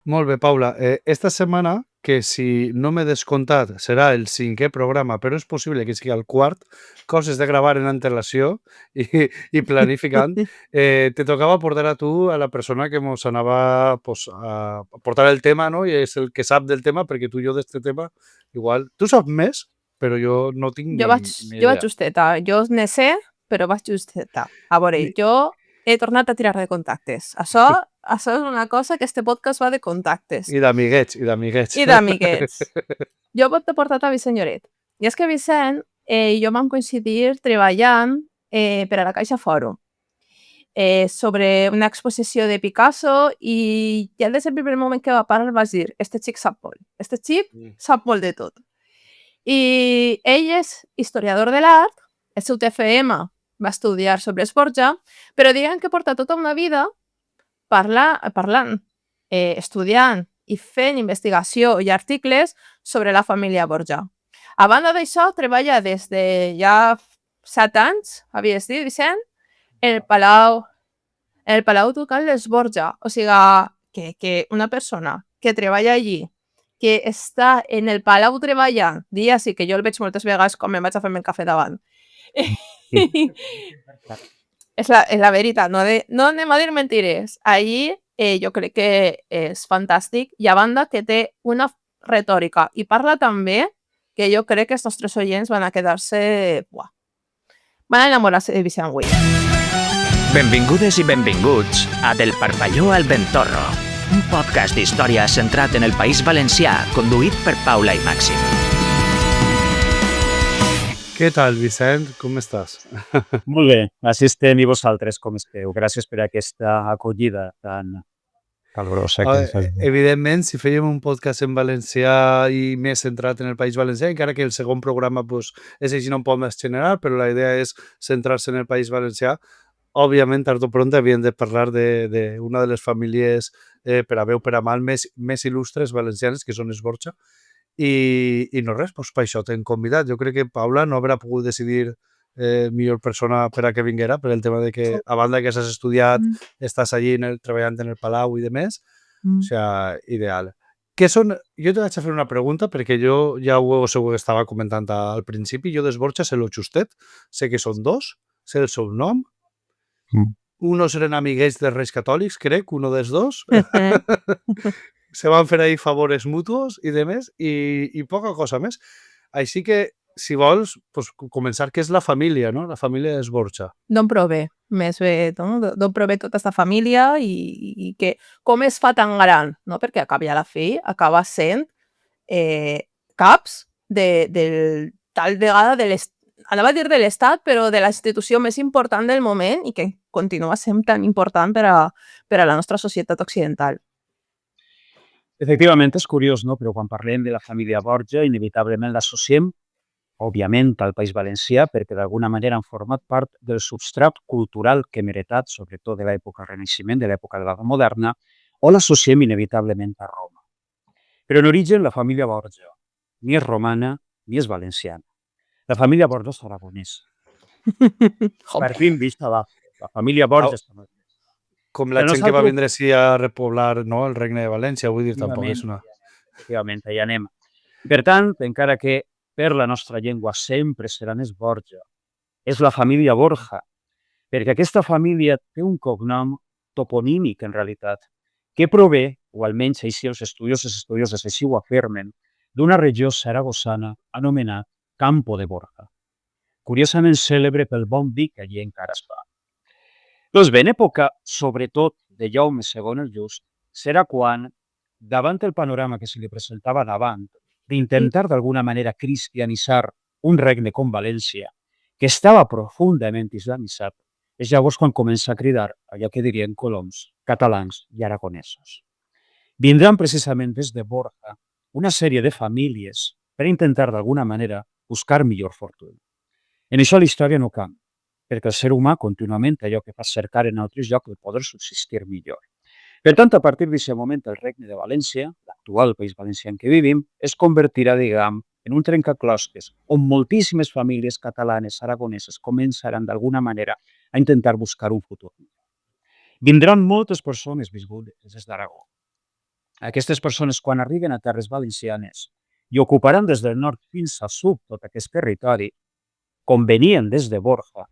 Molt bé, Paula. Esta setmana, que si no m'he descomptat serà el 5è programa, però és possible que sigui el quart, coses de gravar en antelació i planificant, te tocava portar a tu a la persona que mos anava pues, a portar el tema, no? I és el que sap del tema, perquè tu i jo d'este tema, igual, tu saps més, però jo no tinc Jo vaig, ni jo vaig idea. justeta, jo ne sé, però vaig justeta. A veure, Ni... jo he tornat a tirar de contactes. Això és una cosa que este podcast va de contactes I d'amiguets, i d'amiguets. i d'amiguets. Jo t'he portat a Vicent Lloret. I és que Vicent i jo vam coincidir treballant per a la Caixa Fòrum sobre una exposició de Picasso i ja des del primer moment que va parlar vas dir, este xic sap molt, este xic sap molt de tot. I ell és historiador de l'art, el seu TFM va estudiar sobre Esborja, però diguem que porta tota una vida parlant, estudiant i fent investigació i articles sobre la família Borja. A banda d'això, treballa des de ja 7 anys, havies dit, Vicent, en el Palau Ducal d'Esborja. O sigui, que una persona que treballa allí, que està en el Palau treballant, dia sí que jo el veig moltes vegades quan me'n vaig a fer-me el cafè davant. És la veritat, no anem a dir mentires. Allí jo crec que és fantàstic i a banda que té una retòrica i parla també que jo crec que els nostres oients van a quedar-se... Van a enamorar-se de Vicent Güell. Benvingudes i benvinguts a Del Parpalló al Ventorro, un podcast d'història centrat en el País Valencià, conduït per Paula i Màxim. Què tal, Vicent? Com estàs? Molt bé, així estem i vosaltres com esteu. Gràcies per aquesta acollida tan calorosa. Evidentment, si fèiem un podcast en valencià i més centrat en el País Valencià, encara que el segon programa pues, és així un poc més general, però la idea és centrar-se en el País Valencià, òbviament, tard o pront havíem de parlar d'una de les famílies per a veu per a mal més il·lustres valencianes, que són Esborja, i no res, doncs per això t'hem convidat. Jo crec que Paula no haurà pogut decidir millor persona per a que vinguera, per el tema de que, a banda que has estudiat, estàs allí treballant en el Palau i demés, o sigui, ideal. Què són... Jo te vaig a fer una pregunta, perquè jo ja ho segur que estava comentant al principi, jo d'Esborja sé lo justet, sé que són dos, sé el seu nom, unos eren amiguets dels Reis Catòlics, crec, uno dels dos, se van fer ahí favores mutuos i demés, i poca cosa més. Així que, si vols, pues, començar què és la família, no? La família d'Esborja. D'on prové, més bé, no? D'on prové tota aquesta família i que com es fa tan gran, no? Perquè a la fi acaba sent caps tal vegada anava a dir de l'Estat, però de la institució més important del moment i que continua sent tan important per a la nostra societat occidental. Efectivament, és curiós, no? Però quan parlem de la família Borja, inevitablement l'associem, òbviament, al País Valencià, perquè d'alguna manera han format part del substrat cultural que hem heretat, sobretot de l'època del Renaixement, de l'època de l'Edat Moderna, o l'associem inevitablement a Roma. Però en origen, la família Borja ni és romana ni és valenciana. La família Borja és aragonesa. Partim vista la família Borja és aragonesa. Com la gent que va vindre així a repoblar, no, el Regne de València, vull dir, tampoc és una... Efectivament, allà anem. Per tant, encara que per la nostra llengua sempre seran els Borja, és la família Borja, perquè aquesta família té un cognom toponímic, en realitat, que prové, o almenys així els estudioses així ho afirmen, d'una regió saragossana anomenat Campo de Borja, curiosament cèlebre pel bon vi que allí encara es fa. Doncs bé, en època, sobretot, de Jaume II el Just, serà quan, davant el panorama que se li presentava davant, d'intentar d'alguna manera cristianitzar un regne com València, que estava profundament islamitzat, és llavors quan comença a cridar allò que dirien coloms, catalans i aragonesos. Vindran precisament des de Borja una sèrie de famílies per intentar d'alguna manera buscar millor fortuna. En això la història no canvia, perquè el ser humà contínuament allò que fa cercar en altres llocs el poder subsistir millor. Per tant, a partir d'aquest moment, el Regne de València, l'actual País Valencià en què vivim, es convertirà, diguem, en un trencaclosques on moltíssimes famílies catalanes, aragoneses, començaran d'alguna manera a intentar buscar un futur. Vindran moltes persones viscudes des d'Aragó. Aquestes persones, quan arriben a terres valencianes i ocuparan des del nord fins al sud tot aquest territori, com venien des de Borja,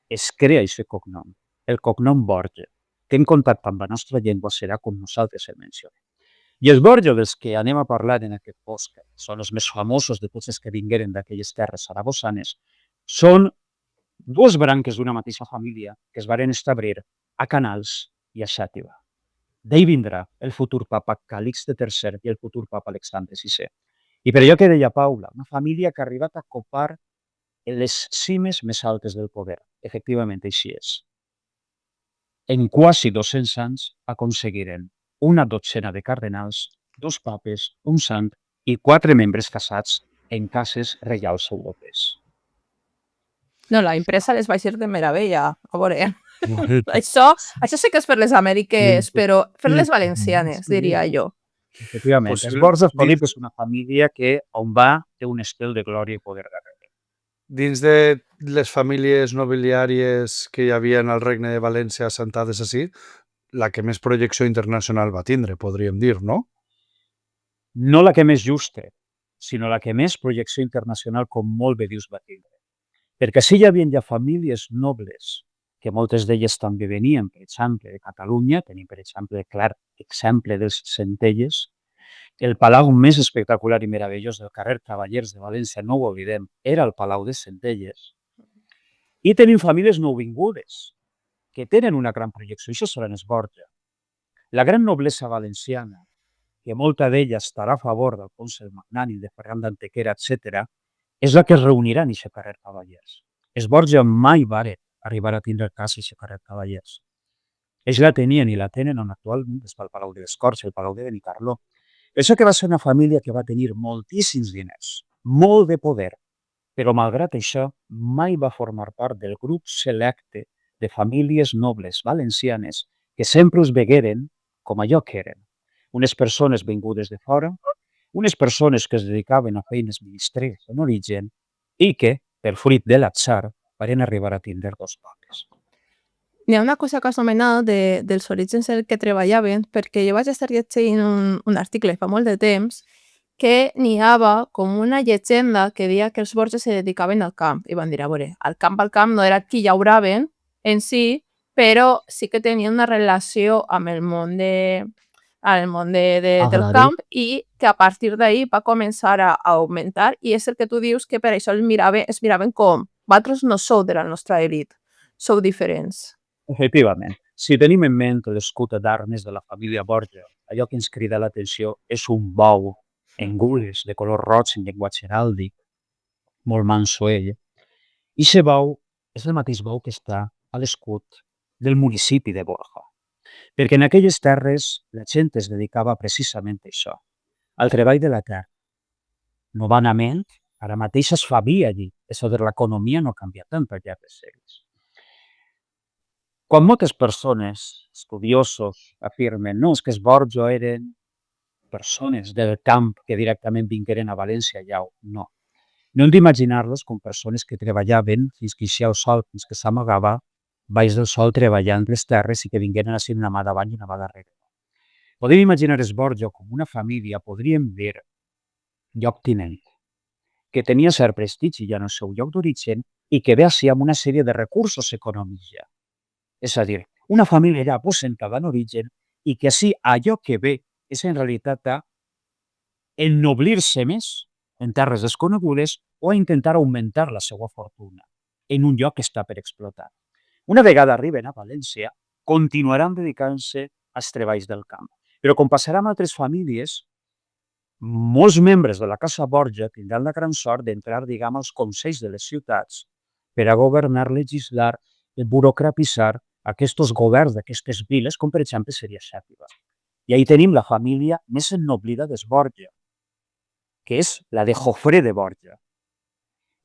es crea aquest cognom, el cognom Borja, que en contacte amb la nostra llengua serà com nosaltres el mencionem. I els Borja dels que anem a parlar en aquest podcast, són els més famosos de tots els que vingueren d'aquelles terres saragossanes, són dues branques d'una mateixa família que es varen establir a Canals i a Xàtiva. D'ell vindrà el futur papa Calixte III i el futur papa Alexandre VI. I per allò que deia Paula, una família que ha arribat a copar en les cimes més altes del poder. Efectivament, així és. En quasi 200 anys aconseguiren una dotzena de cardenals, 2 papes, un sant i 4 membres casats en cases reials europees. No, la impresa les va ser de meravella. A veure, això sí que és per les Amèriques, però per les valencianes, diria jo. Efectivament, els Borja Felip és una família que on va té un estil de glòria i poder darrere. Dins de les famílies nobiliàries que hi havia en el Regne de València assentades així, la que més projecció internacional va tindre, podríem dir, no? No la que més justa, sinó la que més projecció internacional, com molt bé dius, va tindre. Perquè sí hi havia ja famílies nobles, que moltes d'elles també venien, per exemple, de Catalunya, tenim, per exemple, el clar exemple dels Centelles. El palau més espectacular i meravellós del carrer Cavallers de València, no ho oblidem, era el Palau de Centelles. I tenim famílies nouvingudes, que tenen una gran projecció, això seran els Borja. La gran noblesa valenciana, que molta d'ella estarà a favor del Consell Magnànim de Ferran d'Antequera, etc., és la que es reunirà en aquest carrer Cavallers. Els Borja mai varen arribar a tindre casa a aquest carrer Cavallers. Ells la tenien i la tenen on actualment és el Palau de les Corts, el Palau de Benicarló. Això que va ser una família que va tenir moltíssims diners, molt de poder, però malgrat això mai va formar part del grup selecte de famílies nobles valencianes que sempre us vegueren com allò que eren. Unes persones vingudes de fora, unes persones que es dedicaven a feines ministerials en origen i que, per fruit de l'atzar, van arribar a tindre 2 papes. Hi ha una cosa que has anomenat dels orígens en què treballaven, perquè jo vaig estar llegint un article fa molt de temps que n'hi havia com una llegenda que deia que els Borges se dedicaven al camp. I van dir, a veure, al camp no era qui llauraven en si, però sí que tenien una relació amb el món del camp i que a partir d'ahir va començar a augmentar i és el que tu dius que per això es miraven com vosaltres no sou de la nostra elit, sou diferents. Efectivament, si tenim en ment l'escut d'armes de la família Borja, allò que ens crida l'atenció és un bou en gules de color roig en llenguatge heràldic, molt manso ell. I aquest bou és el mateix bou que està a l'escut del municipi de Borja, perquè en aquelles terres la gent es dedicava precisament a això, al treball de la terra. Novament, ara mateix es fa via allí, és a dir, l'economia no canvia tant per llargs segles. Quan moltes persones, estudiosos, afirmen no, és que els Borja eren persones del camp que directament vingueren a València, ja no. No hem d'imaginar-los com persones que treballaven fins que eixia el sol, fins que s'amagava baix del sol treballant les terres i que vingueren a ser una mà davant i una mà darrere. Podem imaginar els Borja com una família, podríem dir, lloctinent, que tenia cert prestigi ja en el seu lloc d'origen i que ve així amb una sèrie de recursos econòmics ja. És a dir, una família ja aposentada en origen i que així allò que ve és en realitat a ennoblir-se més en terres desconegudes o a intentar augmentar la seva fortuna en un lloc que està per explotar. Una vegada arriben a València, continuaran dedicant-se als treballs del camp. Però com passarà amb altres famílies, molts membres de la Casa Borja tindran la gran sort d'entrar, diguem, als consells de les ciutats per a governar, legislar, burocratitzar aquests governs d'aquestes viles, com per exemple seria Xàtiva. I ahí tenim la família més ennoblida dels Borja, que és la de Jofré de Borja.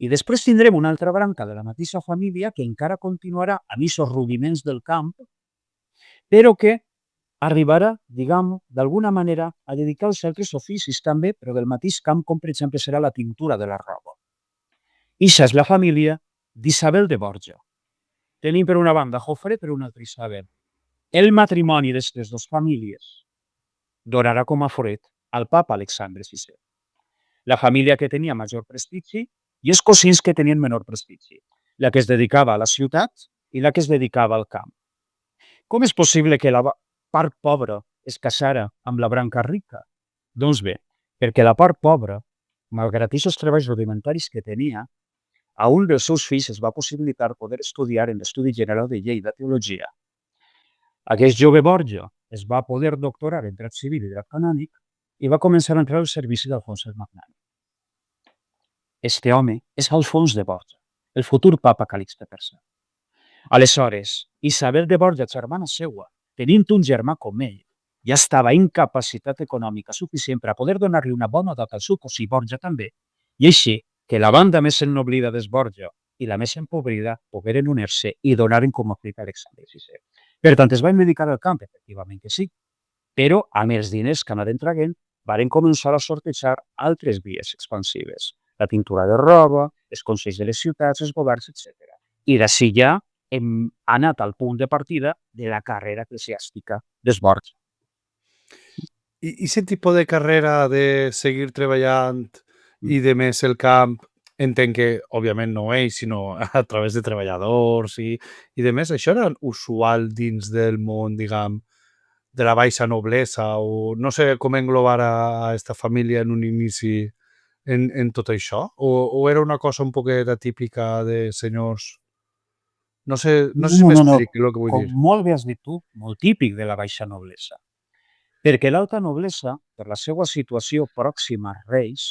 I després tindrem una altra branca de la mateixa família que encara continuarà amb aquests rudiments del camp, però que arribarà, diguem, d'alguna manera a dedicar-se a altres oficis també, però del mateix camp, com per exemple serà la tintura de la roba. Ixa és la família d'Isabel de Borja. Tenim per una banda Jofré, per una altra Isabel. El matrimoni d'aquestes dues famílies donarà com a foret al papa Alexandre VI. La família que tenia major prestigi i els cosins que tenien menor prestigi, la que es dedicava a la ciutat i la que es dedicava al camp. Com és possible que la part pobra es casara amb la branca rica? Doncs bé, perquè la part pobra, malgrat aquests treballs rudimentaris que tenia, a un dels seus fills es va possibilitar poder estudiar en l'Estudi General de Lleida Teologia. Aquest jove Borja es va poder doctorar en dret civil i dret canònic i va començar a entrar al servici d'Alfons el Magnànim. Este home és Alfons de Borja, el futur papa Calixte III. Aleshores, Isabel de Borja, germana seua, tenint un germà com ell, ja estava incapacitat econòmica suficient per a poder donar-li una bona dot al seu cosí Borja també, i així que la banda més ennoblida des Borja i la més empobrida pogueren unir-se i donaren com a fill a Alexandre VI. Per tant, es van dedicar al camp, efectivament que sí, però amb els diners que anaven traient varen començar a sortejar altres vies expansives, la tintura de roba, els consells de les ciutats, els governs, etc. I d'ací ja hem anat al punt de partida de la carrera eclesiàstica des Borja. I aquest tipus de carrera de seguir treballant i de més el camp, entenc que, òbviament, no ell, sinó a través de treballadors i de més, això era usual dins del món, diguem, de la baixa noblesa o no sé com englobar a aquesta família en un inici en tot això? O era una cosa un poquet atípica de senyors? No sé si m'explico el que vull dir. Com molt bé has dit tu, molt típic de la baixa noblesa. Perquè l'alta noblesa, per la seva situació pròxima als reis,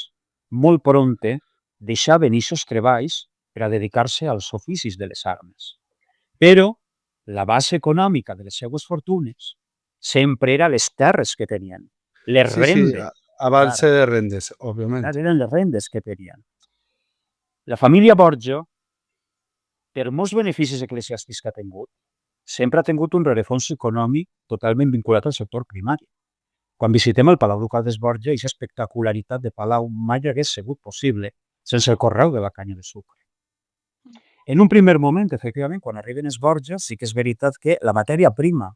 molt prompte deixaven aquests treballs per a dedicar-se als oficis de les armes. Però la base econòmica de les seues fortunes sempre era les terres que tenien, les rendes. A base de rendes, òbviament. Eren les rendes que tenien. La família Borja, per molts beneficis eclesiàstics que ha tingut, sempre ha tingut un rerefons econòmic totalment vinculat al sector primari. Quan visitem el Palau Ducal des Borja, aquesta espectacularitat de palau mai hagués sigut possible sense el correu de la canya de sucre. En un primer moment, efectivament, quan arriben els Borja, sí que és veritat que la matèria prima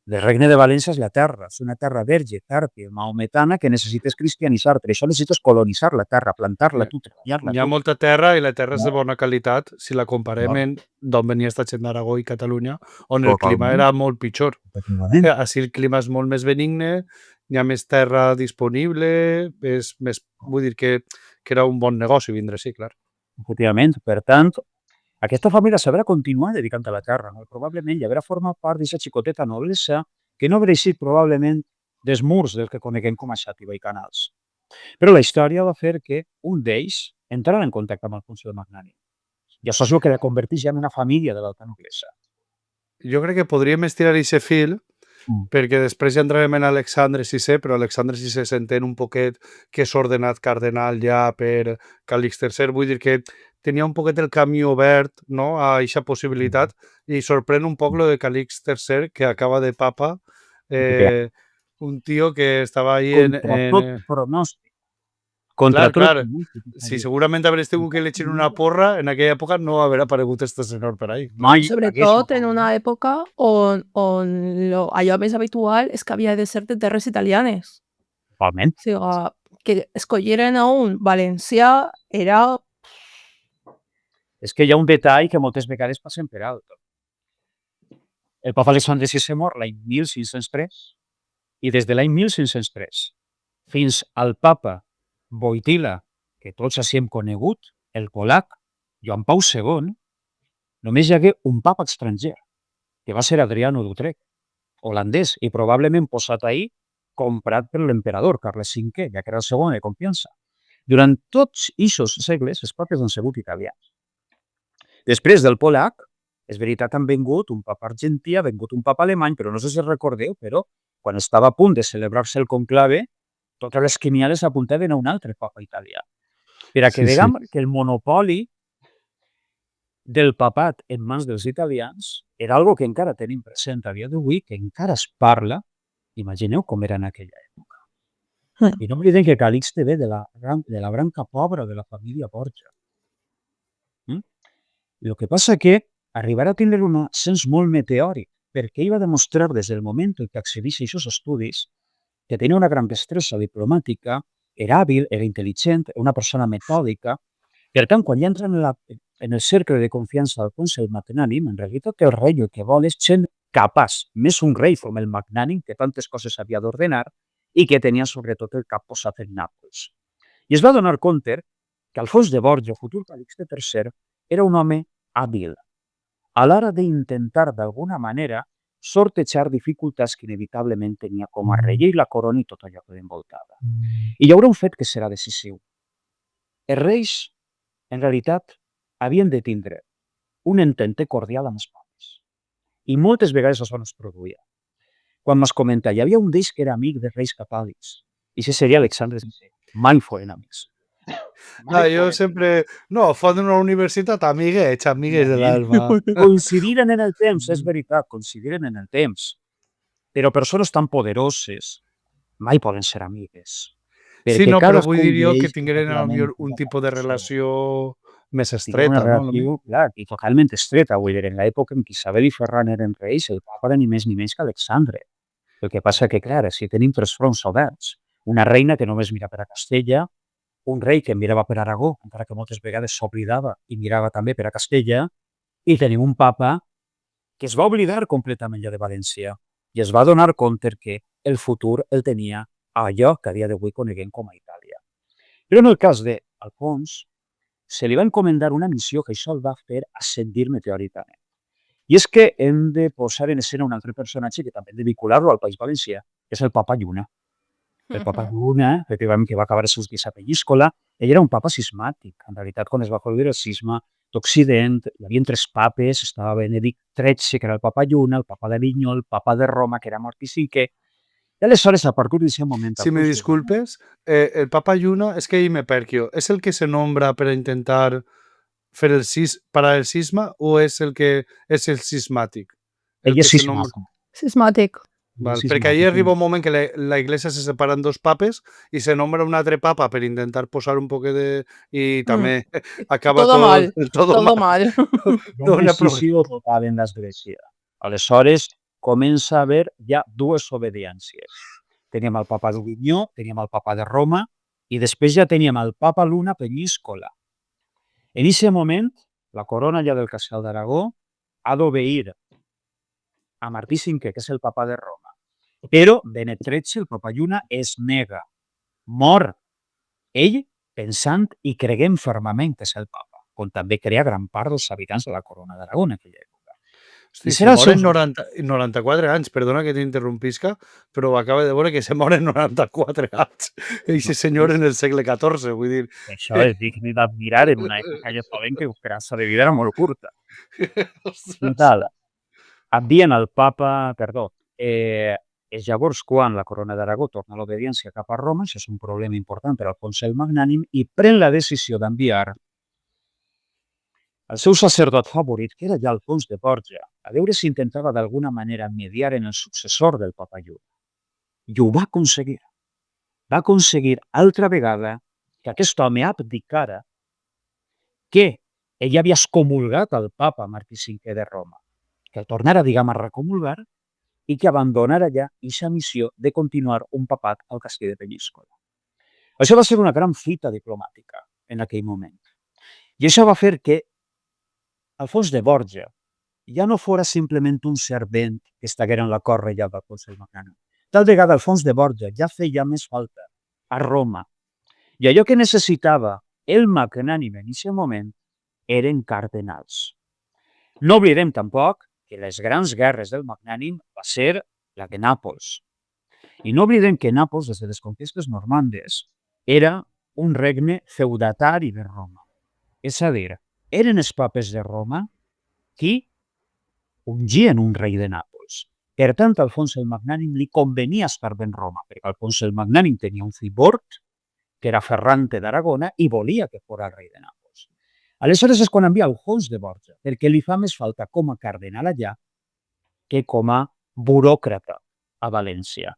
del Regne de València és la terra. És una terra verge, fèrtil, maometana, que necessites cristianitzar. Per això necessites colonitzar la terra, plantar-la tu, treballar-la tu. Hi ha molta terra i la terra és de bona qualitat si la comparem amb d'on venia esta gent d'Aragó i Catalunya, on el clima era molt pitjor. Així el clima és molt més benigne, hi ha més terra disponible, és més, vull dir que era un bon negoci vindre així, clar. Efectivament, per tant, aquesta família s'haurà continuat dedicant a la terra. Probablement hi haurà format part d'aquesta xicoteta noblesa que no haurà eixit probablement dels murs del que coneguem com a xàtiva i canals. Però la història va fer que un d'ells entrarà en contacte amb Alfons el Magnànim. I això és el que la converteix ja en una família de l'alta noblesa. Jo crec que podríem estirar aquest fil perquè després ja entrarem en Alexandre VI, però Alexandre VI s'entén un poquet que és ordenat cardenal ja per Calix III, vull dir que tenia un poquet el camí obert, no?, a aquesta possibilitat, i sorprèn un poc lo de Calix III, que acaba de papa, un tio que estava ahí Contra tot pronòstic. Clar. Si segurament hagués tingut que elegir una porra, en aquella època no haver aparegut este senyor per ahí. Sobretot en una època on allò més habitual és que havia de ser de terres italianes. Totalment. O sigui, que escolliren a un valencià era... És que hi ha un detall que moltes vegades passen per alt. El papa Alexandre VI mor l'any 1503 i des de l'any 1503 fins al papa Wojtyła, que tots així hem conegut, el polac, Joan Pau II, només hi hagué un papa estranger, que va ser Adriano d'Utrecht, holandès, i probablement posat ahí comprat per l'emperador Carles V, ja que era el segon de confiança. Durant tots aquests segles, els papes han sigut italians. Després del polac, és veritat, han vingut un papa argentí, ha vingut un papa alemany, però no sé si recordeu, però quan estava a punt de celebrar-se el conclave, totes les quiniales apuntaven a un altre papa italià. Per a que diguem que el monopoli del papat en mans dels italians era algo que encara tenim present a dia d'avui, que encara es parla. Imagineu com era en aquella època. I no oblidem que Calixte ve de la branca pobra de la família Borja. El que passa que arribarà a tindre un ascens molt meteòric, perquè ell va demostrar des del moment en què accedeix a aquests estudis que tenia una gran destressa diplomàtica, era hàbil, era intel·ligent, era una persona metòdica. Per tant, quan ja entra en el cercle de confiança del Consell Magnànim, en realitat el rei el que vol és gent capaç, més un rei com el Magnànim, que tantes coses havia d'ordenar i que tenia sobretot el cap posat en Nàpols. I es va donar compte que Alfons de Borja, futur Calixte III, era un home hàbil a l'hora d'intentar d'alguna manera sortejar dificultats que inevitablement tenia com a rei i la corona i tot allò que l'envoltava. I hi haurà un fet que serà decisiu. Els reis, en realitat, havien de tindre un entente cordial amb els papes. I moltes vegades això no es produïa. Quan m'has comentat, hi havia un d'ells que era amic dels reis catòlics. I això seria Alexandre VI. Mai foren amics. Jo sempre... No, fos d'una universitat, amiguets de l'alma. Coincidiren en el temps, és veritat, coincidiren en el temps. Però persones tan poderoses mai poden ser amigues. Sí, no, però vull dir jo que tingueren un tipus de relació més estreta. Una relació, clar, i totalment estreta. Vull dir, en l'època en què Isabel i Ferran eren reis, el papa era ni més ni menys que Alexandre. El que passa que, clar, si tenim tres fronts oberts, una reina que només mira per a Castella, un rei que mirava per Aragó, encara que moltes vegades s'oblidava i mirava també per a Castella, i tenim un papa que es va oblidar completament ja de València i es va donar compte que el futur el tenia a allò que a dia d'avui coneguem com a Itàlia. Però en el cas d'Alfons, se li va encomendar una missió que això el va fer ascendir meteòricament. I és que hem de posar en escena un altre personatge que també hem de vincular-lo al País Valencià, que és el papa Lluna. El papa Lluna, efectivament, que va acabar els seus dies a Penyíscola, ell era un papa cismàtic. En realitat, quan es va produir el cisma d'Occident, hi havia tres papes, estava Benedict XIII, que era el papa Lluna, el papa d'Avinyó, el papa de Roma, que era Martí V. I aleshores, a partir d'aquest moment... Si me disculpes, el papa Lluna, és que ahí me perquio, ¿és el que se nombra per intentar fer el parar el cisma o és el que és el cismàtic? Ell és cismàtic. Cismàtic. Val, perquè ahí arriba un moment que la Iglesia se separa en dos papes i se nombra un altre papa per intentar posar un poc de... i també acaba todo mal. Todo mal. Una decisió total en l'Església. Aleshores, comença a haver ja dues obediències. Teníem el papa d'Avinyó, teníem el papa de Roma i després ja teníem el papa Lluna Penyíscola. En aquest moment, la corona ja del Casal d'Aragó ha d'obeir a Martí V, que és el papa de Roma. Però Benet XIII, el papa Lluna, es nega. Mor. Ell pensant i creguent fermament que és el papa, com també crea gran part dels habitants de la corona d'Aragó en aquella època. Hosti, se moren 94 anys, perdona que t'interrompisca, però acaba de veure que se moren 94 anys. Eixe senyor en el segle XIV, vull dir... Això és digne d'admirar en una època ja sabem que l'esperança de vida era molt curta. Total. Envien el papa, perdó, és llavors quan la corona d'Aragó torna a l'obediència cap a Roma, això és un problema important per al Consell Magnànim, i pren la decisió d'enviar el seu sacerdot favorit, que era ja Alfons de Borja, a veure si intentava d'alguna manera mediar en el successor del papa Lluna. I ho va aconseguir. Va aconseguir altra vegada que aquest home abdicara, que ell havia excomulgat el papa Martí V de Roma, que el tornara, diguem, a recomulgar i que abandonara ja aquesta missió de continuar un papat al castell de Penyíscola. Això va ser una gran fita diplomàtica en aquell moment. I això va fer que Alfons de Borja ja no fora simplement un servent que estiguera en la cort reial del Consell Magnànim. Tal vegada Alfons de Borja ja feia més falta a Roma. I allò que necessitava el Magnànim en aquest moment eren cardenals. No oblidem tampoc que les grans guerres del Magnànim va ser la de Nàpols. I no oblidem que Nàpols, des de les conquestes normandes, era un regne feudatari de Roma. És a dir, eren els papes de Roma qui ungien un rei de Nàpols. Per tant, a Alfons el Magnànim li convenia estar ben Roma, perquè Alfons el Magnànim tenia un cibord, que era Ferrante d'Aragona, i volia que fos el rei de Nàpols. Aleshores és quan envia Alfons de Borja, perquè li fa més falta com a cardenal allà que com a buròcrata a València.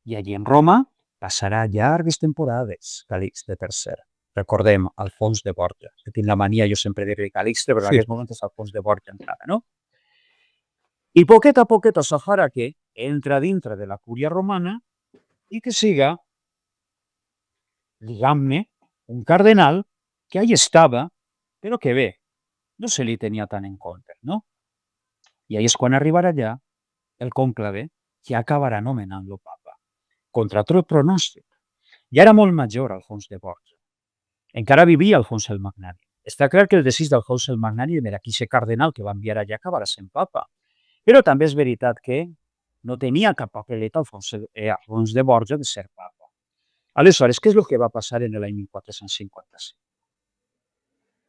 I allí en Roma passarà llargues temporades Calixte III. Recordem, Alfons de Borja. Que tinc la mania, jo sempre diré Calixte, però en aquest moment és Alfons de Borja encara, no? I poquet a poquet això farà que entra dintre de la cúria romana i que siga, diguem-ne, un cardenal que ahí estava, però que bé, no se li tenia tant en compte, no? I ahí és quan arribarà allà el conclave que acabarà nomenant-lo papa, contra tot pronòstic. Ja era molt major Alfons de Borja. Encara vivia Alfons el Magnànim. Està clar que el desig d'Alfons el Magnànim era que aquest cardenal que va enviar allà acabarà sent papa. Però també és veritat que no tenia cap papeleta Alfons de Borja de ser papa. Aleshores, què és el que va passar en l'any 1455?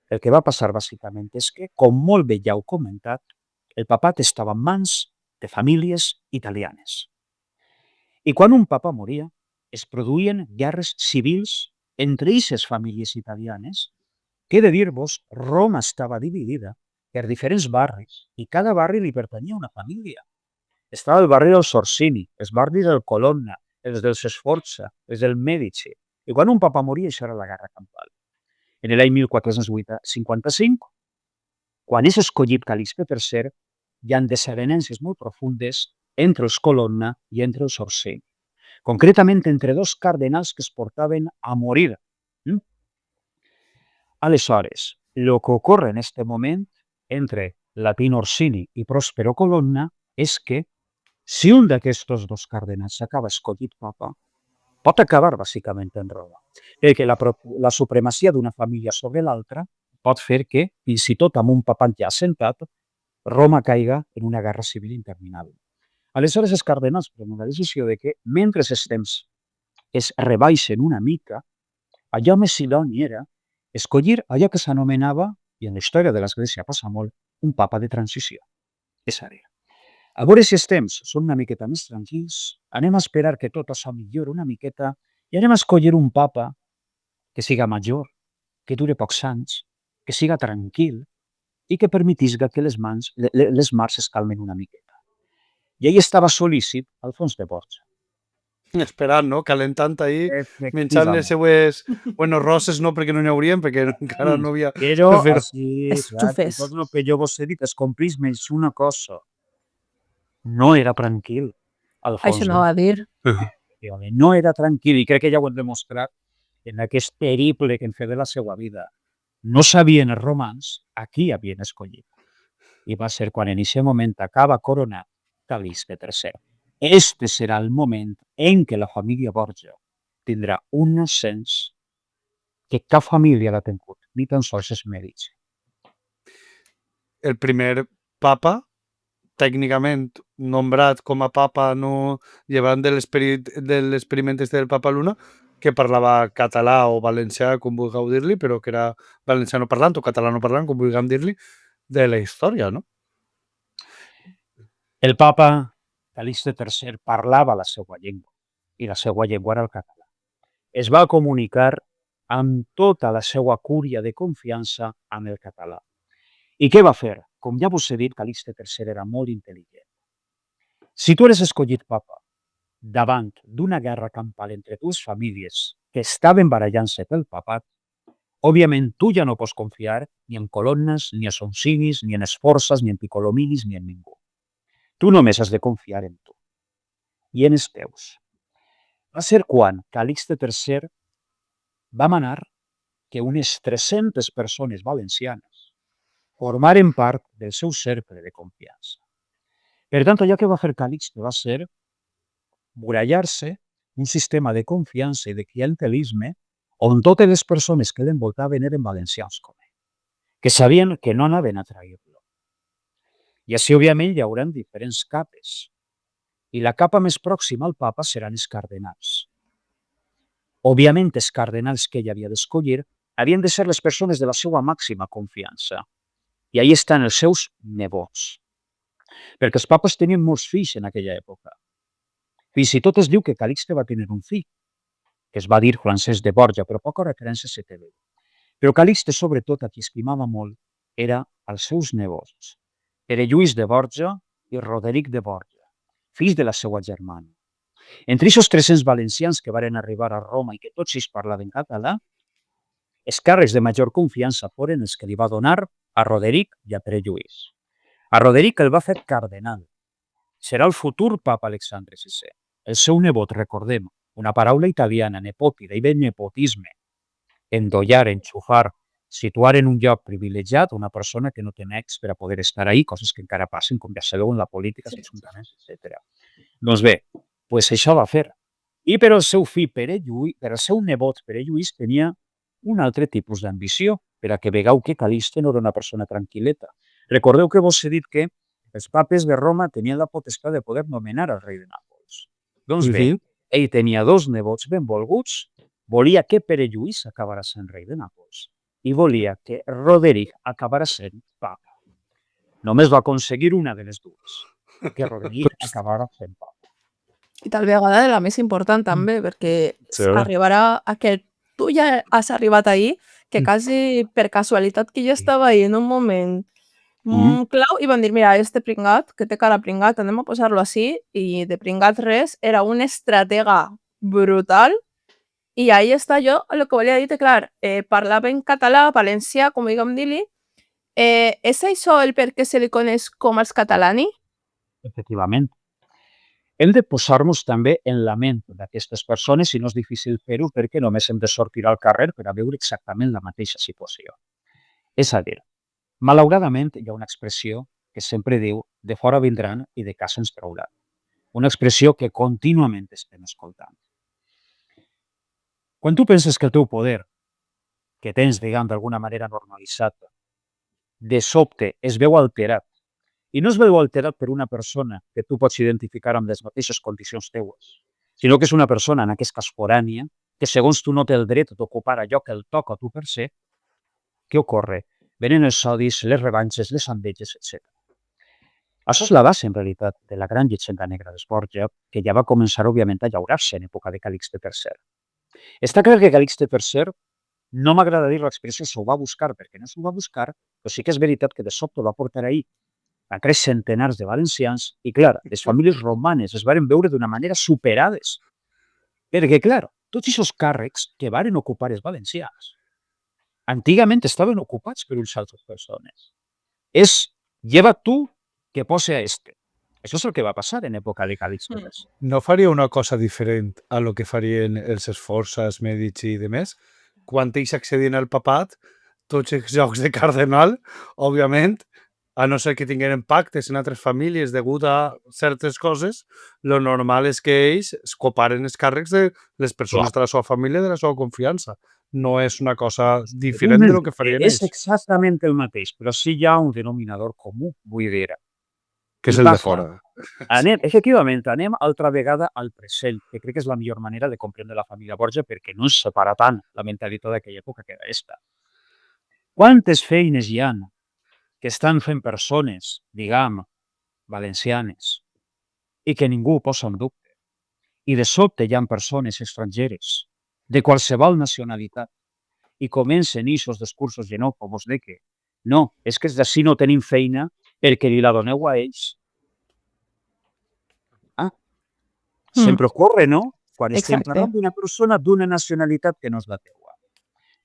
El que va passar bàsicament és que, com molt bé ja heu comentat, el papat estava en mans de famílies italianes. I quan un papa moria, es produïen guerres civils entre aquestes famílies italianes, que he de dir-vos, Roma estava dividida per diferents barris i cada barri li pertanyia a una família. Estava el barri dels Orsini, els barris del Colonna, els dels Sforza, els del Medici. I quan un papa moria, això era la guerra campal. En l'any 1455, quan és escollit Calixte III, hi ha desavenències molt profundes entre els Colonna i entre els Orsini. Concretament entre dos cardenals que es portaven a morir. Aleshores, el que ocorre en aquest moment entre Latino Orsini i Prospero Colonna és que si un d'aquests dos cardenals s'acaba escollit papa, pot acabar bàsicament en Roma, perquè la supremacia d'una família sobre l'altra pot fer que, fins i tot amb un papat ja assentat, Roma caiga en una guerra civil interminable. Aleshores, els cardenals prenen la decisió de que, mentre els temps es rebaixen una mica, allò més idoni era escollir allò que s'anomenava, i en la història de l'Església passa molt, un papa de transició. És a dir, a veure si els temps són una miqueta més tranquils, anem a esperar que tot això millori una miqueta i anem a escollir un papa que siga major, que dure pocs anys, que siga tranquil i que permetisca que les mars es calmen una miqueta. I ahí estava sol·lícit Alfons de Borja. Esperant, no? Calentant ahí, menjant Efectivament. les seues... Bueno, roses no, perquè no n'hi haurien, perquè encara no havia... Però Però- així, Estufes. tot el que jo vos he dit es complís menys una cosa. No era tranquil, Alfons. Això no va dir. Efectivament, no era tranquil, i crec que ja ho hem demostrat en aquest periple que hem fet de la seva vida. No sabien els romans a qui havien escollit. I va ser quan en aquest moment acaba coronat Calixte III. Este serà el moment en què la família Borja tindrà un ascens que cap família l'ha tingut, ni tan sols els Medici. El primer papa, tècnicament nombrat com a papa, no llevant de l'experiment este del Papa Luna, que parlava català o valencià, com vulgueu dir-li, però que era valenciano parlant o catalano parlant, com vulguem dir-li, de la història, no? El papa Calixte III parlava la seva llengua, i la seva llengua era el català. Es va comunicar amb tota la seva cúria de confiança amb el català. I què va fer? Com ja vos he dit, Calixte III era molt intel·ligent. Si tu eres escollit papa davant d'una guerra campal entre dues famílies que estaven barallant-se pel papat, òbviament tu ja no pots confiar ni en Colonnes, ni en Sonsinis, ni en Esforces, ni en Piccolominis, ni en ningú. Tu només has de confiar en tu i en els teus. Va ser quan Calixte III va manar que unes 300 persones valencianes formaren part del seu cercle de confiança. Per tant, allò que va fer Calixte va ser murallar-se un sistema de confiança i de clientelisme on totes les persones que l'envoltaven eren valencians com ell, que sabien que no anaven a trair-lo. I així, òbviament, hi haurà diferents capes. I la capa més pròxima al papa seran els cardenals. Òbviament, els cardenals que ell havia d'escollir havien de ser les persones de la seva màxima confiança. I ahí estan els seus nebots. Perquè els papes tenien molts fills en aquella època. Fins i tot es diu que Calixte va tenir un fill, que es va dir Francesc de Borja, però poca referència se té d'ell. Però Calixte, sobretot, a qui estimava molt, era els seus nebots, Pere Lluís de Borja i Roderic de Borja, fills de la seva germana. Entre aquests 300 valencians que varen arribar a Roma i que tots ells parlaven català, els càrrecs de major confiança foren els que li va donar a Roderic i a Pere Lluís. A Roderic el va fer cardenal serà el futur papa Alexandre VI. El seu nebot, recordem, una paraula italiana, nepoti, de nepotisme, endollar, enxufar, situar en un lloc privilegiat una persona que no té nex per a poder estar ahí, coses que encara passen, com ja sabeu, en la política, els ajuntaments, etc. Doncs bé, pues això va fer. I per al seu fill Pere Lluís, per al seu nebot Pere Lluís, tenia un altre tipus d'ambició, per a que vegeu que Calixte no era una persona tranquil·leta. Recordeu que vos he dit que els papes de Roma tenien la potestat de poder nomenar al rei de Nàpols. Doncs bé, ell tenia 2 nebots benvolguts, volia que Pere Lluís acabara sent rei de Nàpols i volia que Roderic acabara sent papa. Només va aconseguir una de les dues, que Roderic acabara sent papa. I tal vegada de la més important també, perquè Sí. arribarà a que tu ja has arribat ahir, que quasi per casualitat que jo estava ahí en un moment clau i van dir, mira, este pringat, que té cara pringat, anem a posar-lo així, i de pringat res, era un estratega brutal, i ahí està jo, el que volia dir, que clar, parlava en català, valencià, com diguem dir-li, és això el per què se li coneix com els catalani? Efectivament. Hem de posar-nos també en la ment d'aquestes persones, i no és difícil fer-ho perquè només hem de sortir al carrer per a veure exactament la mateixa situació. És a dir, malauradament hi ha una expressió que sempre diu de fora vindran i de casa ens trauran. Una expressió que contínuament estem escoltant. Quan tu penses que el teu poder, que tens, diguem, d'alguna manera normalitzat, de sobte es veu alterat, i no es veu alterat per una persona que tu pots identificar amb les mateixes condicions teues, sinó que és una persona, en aquest cas forània, que segons tu no té el dret d'ocupar allò que el toca a tu per ser, què ocorre? Venen els odis, les revanxes, les enveges, etc. Això és la base, en realitat, de la gran llegenda negra d'Esborja, que ja va començar, òbviament, a llaurar-se en època de Calixte III. Està clar que Calixte III, no m'agrada dir l'expressió s'ho va buscar, perquè no s'ho va buscar, però sí que és veritat que de sobte va portar ahir a 3 centenars de valencians i, clar, les famílies romanes es varen veure d'una manera superades. Perquè, clar, tots aquests càrrecs que varen ocupar els valencians antigament estaven ocupats per unes altres persones. És, lleva tu que pose a este. Això és el que va passar en època de Calixte III. No faria una cosa diferent a lo que farien els Sforza, els Medici i demés? Quan ells accedien al papat, tots els jocs de cardenal, òbviament, a no ser que tingueren pactes en altres famílies degut a certes coses, lo normal és que ells es coparen els càrrecs de les persones de la seva família i de la seva confiança. No és una cosa diferent de lo que farien És ells, exactament el mateix, però sí hi ha un denominador comú, vull dir. que és I el de passa. fora. Efectivament, anem altra vegada al present, que crec que és la millor manera de comprendre la família Borja perquè no ens separa tant la mentalitat d'aquella època que d'esta. Quantes feines hi ha que estan fent persones, diguem, valencianes, i que ningú ho posa en dubte. I de sobte hi ha persones estrangeres, de qualsevol nacionalitat, i comencen aquests discursos xenòfobos de que no, és que els d'ací no tenim feina perquè li la doneu a ells. Sempre ocorre, no? Quan estem Exacte. parlant d'una persona d'una nacionalitat que no és la teua.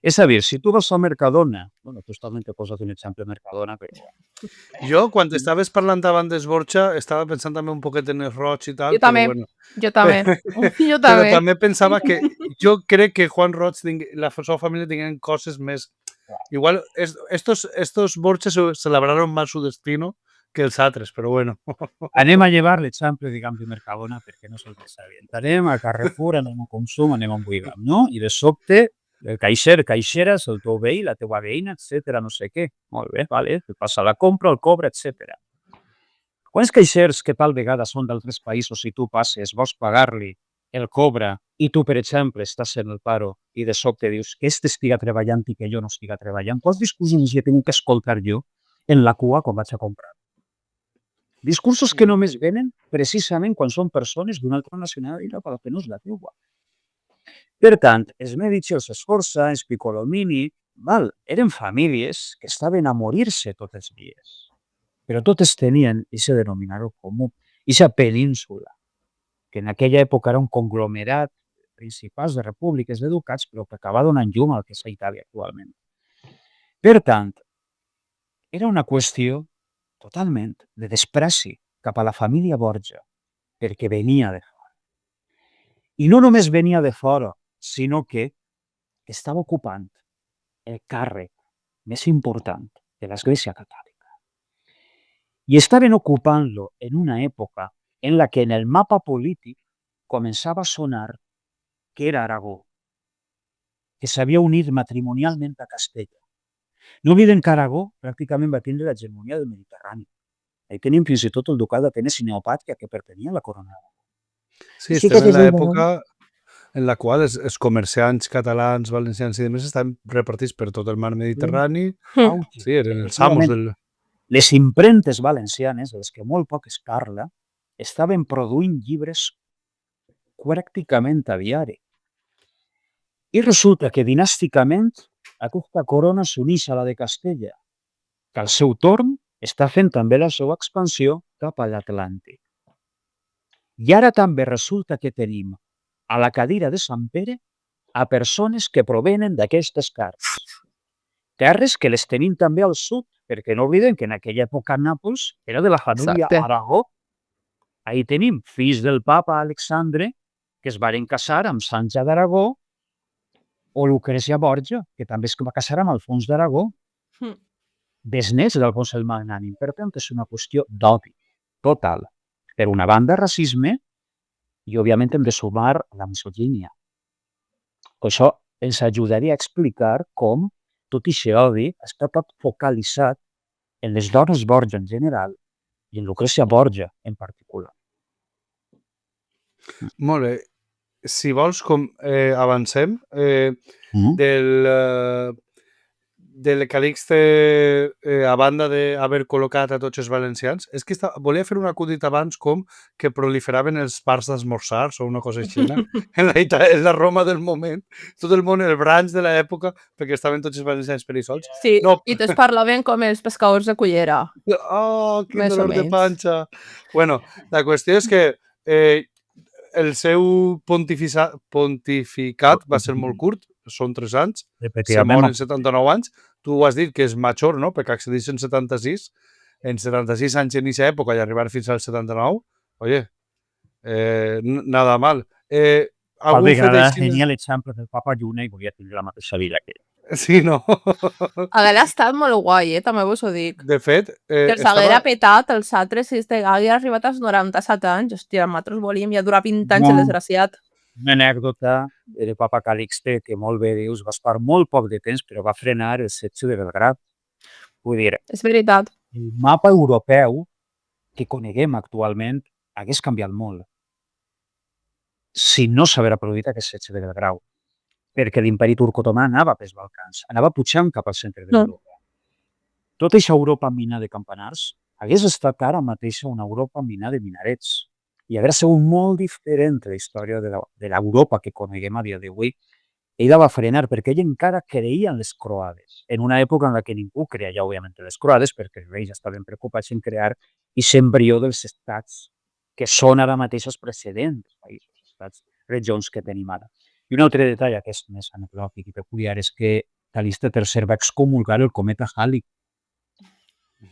És a dir, si tu vas a Mercadona, bueno, justament t'he posat un exemple de Mercadona, però Jo, quan estaves parlant davant d'Esborja, estava pensant també un poquet en els Roig i tal, Jo també. però bueno. Jo també. Jo Però també. també pensava que jo crec que Juan Roig i la seva família tenien coses més... Igual, estos Borges celebraron más su destino que els altres, però bueno. anem a llevar l'exemple, diguem, de Mercadona perquè no és el que sabien. Anem a Carrefour, anem a Consum, anem a Buigam, no? I de sobte, el caixer, caixeres, el teu veí, la teua veïna, etc. no sé què. Molt bé, vale, passa la compra, el cobra, etc. Quants caixers que tal vegada són d'altres països i tu passes, vols pagar-li, el cobra, i tu, per exemple, estàs en el paro i de sobte dius que este estiga treballant i que jo no estiga treballant? Quants discursos he tingut que escoltar jo en la cua quan vaig a comprar? Discursos que només venen precisament quan són persones d'una altra nacionalitat que no és la teua. Per tant, els Medici, els Sforza, els Piccolomini, eren famílies que estaven a morir-se tots els dies. Però totes tenien aquest denominador comú, aquesta península, que en aquella època era un conglomerat de principats de repúbliques d'educats, però que acaba donant llum al que és Itàlia actualment. Per tant, era una qüestió totalment de despreci cap a la família Borja, perquè venia de fora. I no només venia de fora, sinó que estava ocupant el càrrec més important de l'Església Catòlica. I estaven ocupant-lo en una època en la que en el mapa polític començava a sonar que era Aragó, que s'havia unit matrimonialment a Castella. No oblidem que Aragó pràcticament va tindre l'hegemonia del Mediterrani. Ahí tenim fins i tot el ducat d'Atenes i Neopàtria, que pertanyia a la corona. Sí, estem en l'època en la qual els comerciants catalans, valencians i demés estaven repartits per tot el mar Mediterrani. Sí, eren els amos del... Les impremtes valencianes, de les que molt poc es parla, estaven produint llibres pràcticament a diari. I resulta que dinàsticament aquesta corona s'uneix a la de Castella, que al seu torn està fent també la seva expansió cap a l'Atlàntic. I ara també resulta que tenim a la cadira de Sant Pere a persones que provenen d'aquestes terres. Terres que les tenim també al sud, perquè no oblidem que en aquella època Nàpols era de la família Aragó. Ahí tenim fills del papa Alexandre que es varen casar amb Sança d'Aragó o Lucrècia Borja, que també es va casar amb Alfons d'Aragó, besnets d'Alfons el Magnànim. Per tant, és una qüestió d'odi total. Per una banda, racisme, i òbviament hem de sumar la misogínia. Això ens ajudaria a explicar com tot aquest odi està tot focalitzat en les dones Borja en general i en Lucrècia Borja en particular. Molt bé. Si vols, avancem del Calixte, a banda d'haver col·locat a tots els valencians. És que volia fer un acudit abans com que proliferaven els bars d'esmorzars o una cosa així. En la Roma del moment, tot el món, el branch de l'època, perquè estaven tots els valencians per ells sols. Sí, i tots parlaven com els pescadors de cullera. Oh, quin dolor de panxa! Bueno, la qüestió és que el seu pontificat va ser molt curt, són 3 anys, se mor en 79 anys. Tu has dit que és major, no?, perquè accedeix en 76. En 76 anys en aquesta època i arribar fins al 79, oye, nada mal. Tenia l'exemple del Papa Lluna i volia tindre la mateixa vida que ell. Sí, no? Haguera estat molt guai, també vos ho dic. De fet... Que els haguera petat els altres si haguera arribat als 97 anys. Hòstia, nosaltres volíem ja durar 20 anys el desgraciat. Una anècdota del Papa Calixte que molt bé dius, va estar molt poc de temps, però va frenar el setge de Belgrad. Vull dir... És veritat. El mapa europeu que coneguem actualment hagués canviat molt si no s'haguera produït aquest setge de Belgrad, perquè l'imperi turco-otomà anava pels Balcans, anava pujant cap al centre d'Europa. Tota aquesta Europa minada de campanars hagués estat ara mateix una Europa minada de minarets i hagués sigut molt diferent la història de l'Europa que coneguem a dia d'avui. Ella va frenar perquè ell encara creia en les croades, en una època en què ningú creia ja, òbviament, les croades, perquè els reis estaven preocupats en crear aquest embrió dels estats que són ara mateix els precedents països, estats, regions que tenim ara. I un altre detall, que és més anecdòtic i peculiar, és que Calixte III va excomulgar el cometa Halley,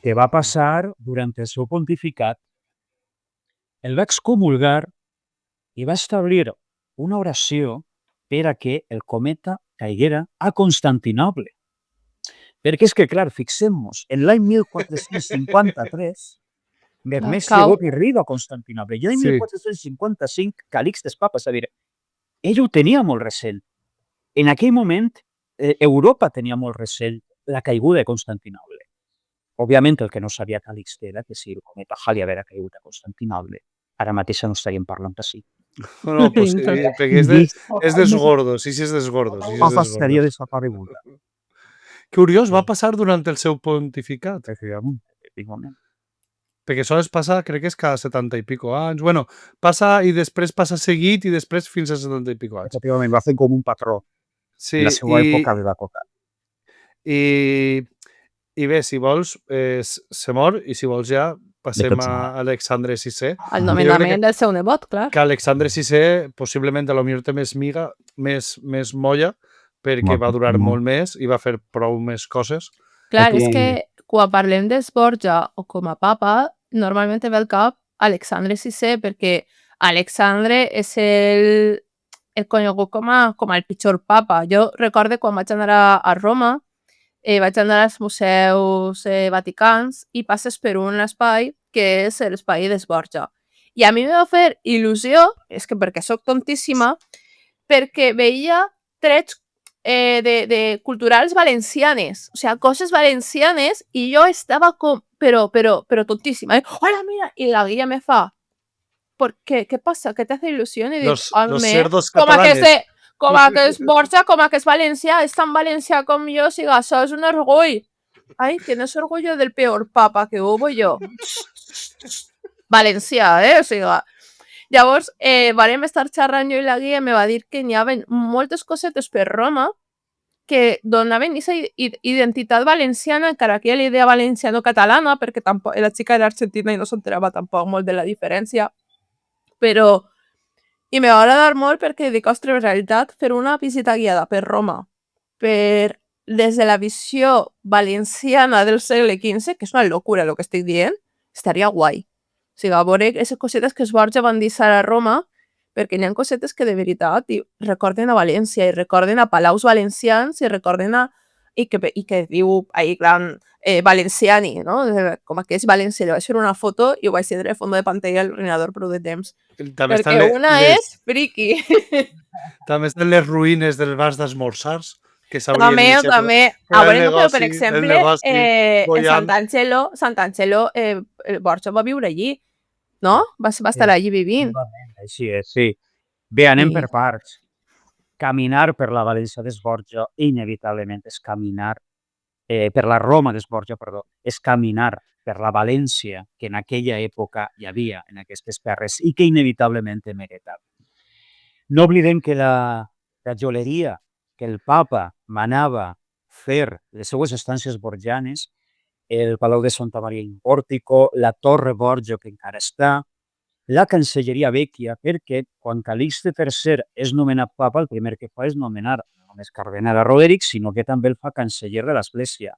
que va passar durant el seu pontificat. El va excomulgar i va establir una oració per a que el cometa caiguera a Constantinoble. Perquè és que, clar, fixem-nos, en l'any 1453, Bernès llegó que arriba a Constantinoble. I l'any 1455, Calixte és papa, és a dir, ell ho tenia molt recent. En aquell moment, Europa tenia molt recent la caiguda de Constantinoble. Òbviament, el que no sabia Calixte era que si el cometa Halley havia caigut a Constantinoble, ara mateix no estaríem parlant així. No, pues sí, perquè és desgordo, sí, és desgordo. Papa estaria desapareguda. Curiós, va passar durant el seu pontificat. Efectivament. Perquè sols passa, crec que és cada 70 i pico anys. Bueno, passa i després passa seguit i després fins a 70 i pico anys. Efectivament, va fer com un patró. Sí, en la seva època de l'època. I bé, si vols, se mor i si vols ja passem a Alexandre VI. El nomenament del seu nebot, clar. Que Alexandre VI possiblement a lo millor té més miga, més molla, perquè va durar molt més i va fer prou més coses. Clar, és que quan parlem dels Borja o com a papa, normalment ve al cap Alexandre VI, perquè Alexandre és el conegut com el pitjor papa. Jo recordo quan vaig anar a Roma, vaig anar als museus vaticans i passes per un espai que és l'espai d'Esborja. I a mi me va fer il·lusió, és que perquè sóc tontíssima, perquè veia trets de culturals valencianes, o sea, coses valencianes, i jo estava com, però tontíssima. Hola, mira, i la guia me fa, ¿qué pasa? ¿Qué te hace ilusión? Y digo, Los cerdos com a que catalanes. com a que és Borja, com a que és València, és tan València com jo, o sigui, això és un orgull. Ai, tienes orgullo del peor papa que hubo yo. Valencià, o sigui... Llavors, varem estar xerrant jo i la guia, me va dir que n'hi havia moltes cosetes per Roma que donaven aquesta identitat valenciana, encara que hi ha l'idea valenciano-catalana, perquè tampoc, la xica era argentina i no s'enterava tampoc molt de la diferència, però... I me va agradar molt perquè dic, ostres, en realitat, fer una visita guiada per Roma, des de la visió valenciana del segle XV, que és una locura el que estic dient, estaria guai. O sigui, a veure aquestes cosetes que Esborja van deixar a Roma, perquè n'hi ha cosetes que de veritat recorden a València i recorden a palaus valencians i recorden a... i que diu ahí gran valenciani, no? Com que és València. Li vaig fer una foto i ho vaig tindre de fons de pantalla al ordinador per de temps. També Perquè una és friki. També estan les ruïnes del Bas d'Esmorzars, que s'haurien També. A veure, però, per exemple, Sant Angelo, Borja va viure allí, no? Va estar allí vivint. Així és, sí. Bé, anem per parts. Caminar per la València d'Esborja inevitablement és caminar, per la Roma d'Esborja, perdó, és caminar per la València que en aquella època hi havia en aquestes terres i que inevitablement hem heretat. No oblidem que la joieria que el papa manava fer les seues estàncies borgianes, el Palau de Santa Maria in Pòrtico, la Torre Borgia que encara està, la Cancelleria Vecchia, perquè quan Calixte III és nomenat papa, el primer que fa és nomenar no només cardenal a Roderic, sinó que també el fa canceller de l'Església.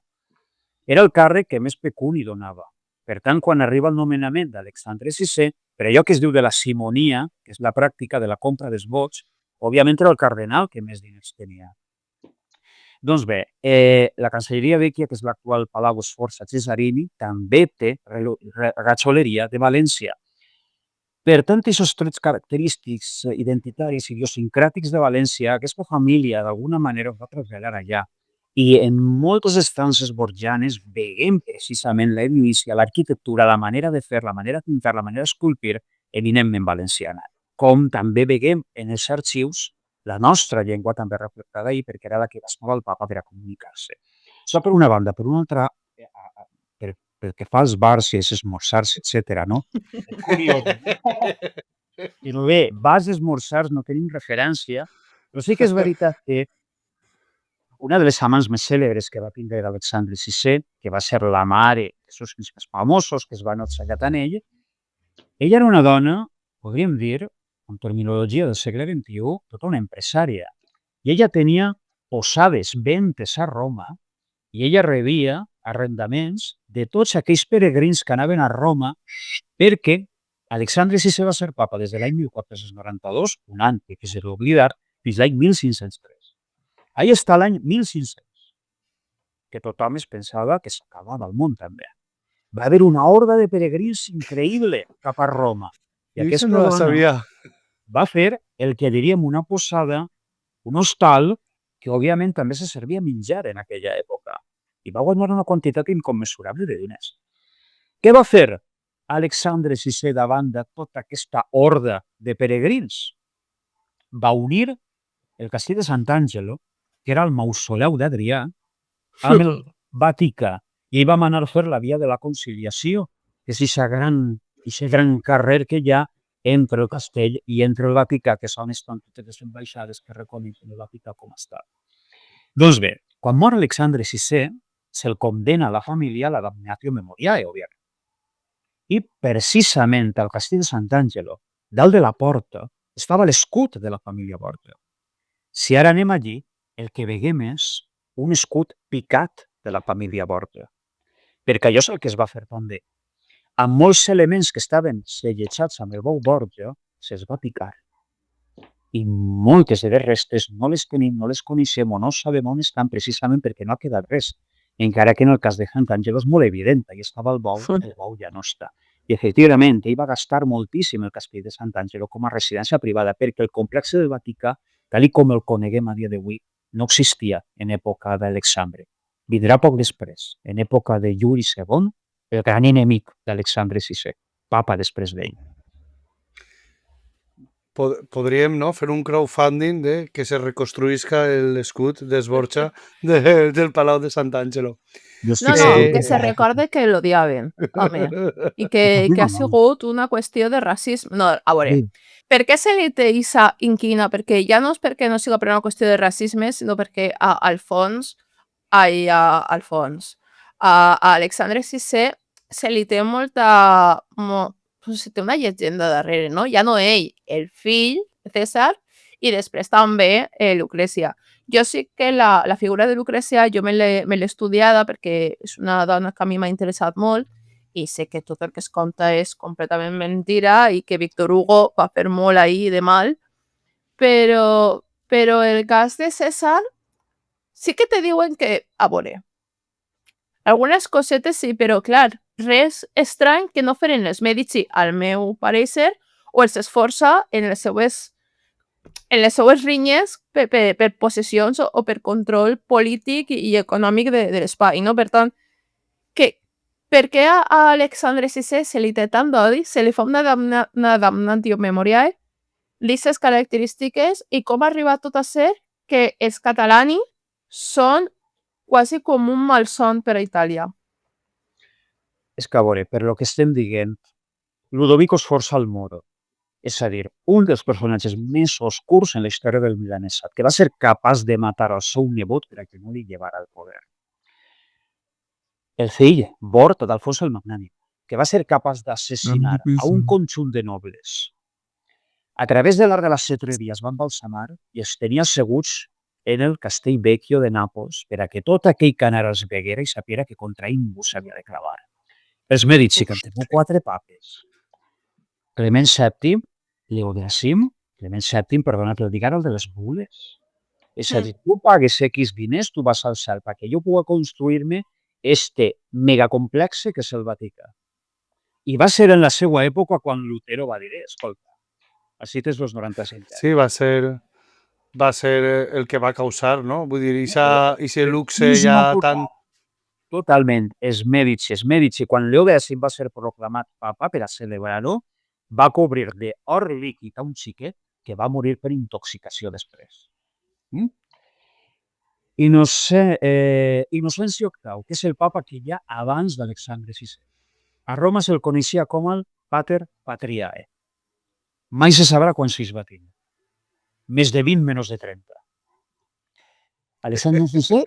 Era el càrrec que més pecuni donava. Per tant, quan arriba el nomenament d'Alexandre VI, per allò que es diu de la simonia, que és la pràctica de la compra dels vots, òbviament era el cardenal que més diners tenia. Doncs bé, la Cancelleria Vecchia, que és l'actual Palau Sforza Cesarini, també té rajoleria de València. Per tant, aquests trets característics identitaris i idiosincràtics de València, aquesta família d'alguna manera es va traslladar allà. I en moltes estances borgianes veiem precisament l'inici, l'arquitectura, la manera de fer, la manera de pintar, la manera d'esculpir, eminentment valenciana. Com també veiem en els arxius la nostra llengua també reflectada ahir, perquè era la que bastava el papa per a comunicar-se. Això per una banda. Per una altra, pel que fa als bars i als esmorzars, etc. no? És curiós. I bé, bars i esmorzars no tenim referència, però sí que és veritat que una de les amants més cèlebres que va tindre Alexandre VI, que va ser la mare dels seus fills més famosos, que es va enotxallar tant ella era una dona, podríem dir, en terminologia del segle XXI, tota una empresària. I ella tenia posades, ventes a Roma, i ella rebia arrendaments de tots aquells peregrins que anaven a Roma perquè Alexandre VI va ser papa des de l'any 1492, un any que s'ha d'oblidar, fins l'any 1503. Ahí està l'any 1500, que tothom es pensava que s'acabava el món també. Va haver una horda de peregrins increïble cap a Roma. I aquesta no la sabia. Va fer el que diríem una posada, un hostal, que òbviament també se servia menjar en aquella època. I va guanyar una quantitat incommensurable de diners. Què va fer Alexandre VI davant de tota aquesta horda de peregrins? Va unir el castell de Sant'Angelo, que era el mausoleu d'Adrià, amb el Vaticà. I ell va manar fer la via de la conciliació, que és aquest gran carrer que hi ha entre el castell i entre el Vaticà, que és on estan totes les ambaixades que reconeixen el Vaticà com a estat. Doncs bé, quan mor Alexandre VI, se'l condena a la família a la damnatio memoriae, òbviament. I precisament al castell de Sant'Angelo, dalt de la porta, estava l'escut de la família Borgia. Si ara anem allí, el que veiem és un escut picat de la família Borgia. Perquè allò és el que es va fer també. amb molts elements que estaven sellejats amb el bou Borja, se'ls va picar. I moltes de les restes no les tenim, no les coneixem o no sabem on estan precisament perquè no ha quedat res. Encara que en el cas de Sant'Angelo és molt evident, allà estava el bou ja no està. I efectivament, ell va gastar moltíssim el castell de Sant'Angelo com a residència privada perquè el complex del Vaticà, tal com el coneguem a dia d'avui, no existia en època d'Alexandre. Vindrà poc després, en època de Yuri II, el gran enemic d'Alexandre VI, papa després d'ell. Podríem, no, fer un crowdfunding de que se reconstruïsca l'escut d'Esborja del Palau de Sant'Angelo. No, que se recorde que l'odiaven, home, i que ha sigut una qüestió de racisme. No, a veure, per què se li té aquesta inquina? Perquè ja no és perquè no sigui per una qüestió de racisme, sinó perquè al fons, a Alexandre VI se li té molta... té una llegenda darrere, no? Ja no ell, el fill, César, i després també Lucrècia. Jo sí que la figura de Lucrècia jo me l'he estudiada perquè és una dona que a mi m'ha interessat molt i sé que tot el que es conta és completament mentira i que Víctor Hugo va fer molt ahí de mal, però el cas de César sí que te diuen que, a veure, algunes cosetes sí, però clar, res estrany que no feren els Medici, al meu parecer, o els esforça en les seues rinyes per possessions o per control polític i econòmic de l'espai, no? Per tant, per què a Alexandre VI se li té tant d'odi, se li fa una damnatio memoriae, d'aquestes característiques i com ha arribat tot a ser que els catalani són quasi com un malson per a Itàlia. És que, a veure, per lo que estem dient, Ludovico Sforza el Moro, és a dir, un dels personatges més oscurs en la història del milanesat, que va ser capaç de matar el seu nebot per a que no li llevara el poder. El fill, Bord d'Alfons el Magnànim, que va ser capaç d'assassinar a un conjunt de nobles. A través de l'art de la setreria es van balsamar i els tenia asseguts en el castell Vecchio de Nàpols per a que tot aquell que anara els veguera i sapiera que contra ell ningú s'havia de clavar. Els Medici, que han tingut 4 papes. Clement VII, Leo X, Clement VII, perdona que el dic ara, el de les bules. És a dir, tu pagues X diners, tu vas al cel perquè jo pugui construir-me este megacomplexe que és el Vaticà. I va ser en la seva època quan Lutero va dir, escolta, així tens els 95 anys. Sí, va ser el que va causar, no? Vull dir, ese luxe ja tan... Totalment. Els Medici, quan Leo X va ser proclamat papa per a celebrar-ho, va cobrir d'or líquid a un xiquet que va morir per intoxicació després. Inocencio VIII, que és el papa que hi ha abans d'Alexandre VI. A Roma se'l coneixia com el Pater Patriae. Mai se sabrà quants fills va tenir. Més de 20, menys de 30. Alexandre VI,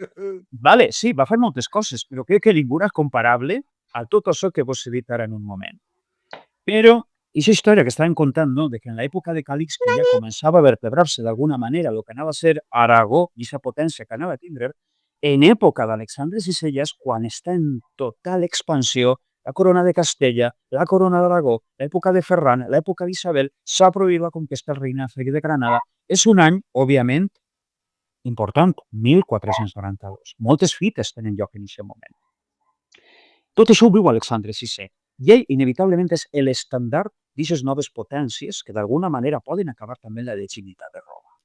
vale, sí, va fer moltes coses, però crec que ningú és comparable a tot això que vos he dit ara en un moment. Però, aquesta història que estàvem contant, no?, de que en l'època de Calix que ja començava a vertebrar-se d'alguna manera el que anava a ser Aragó i aquesta potència que anava a tindre, en època d'Alexandre VI ja és quan està en total expansió la corona de Castella, la corona d'Aragó, l'època de Ferran, l'època d'Isabel, s'ha prohibit la conquesta del regne de Granada. És un any, òbviament, important, 1492. Moltes fites tenen lloc en aquest moment. Tot això ho viu Alexandre VI. I ell, inevitablement, és l'estandard d'aquestes noves potències que d'alguna manera poden acabar també en la legitimitat de Roma.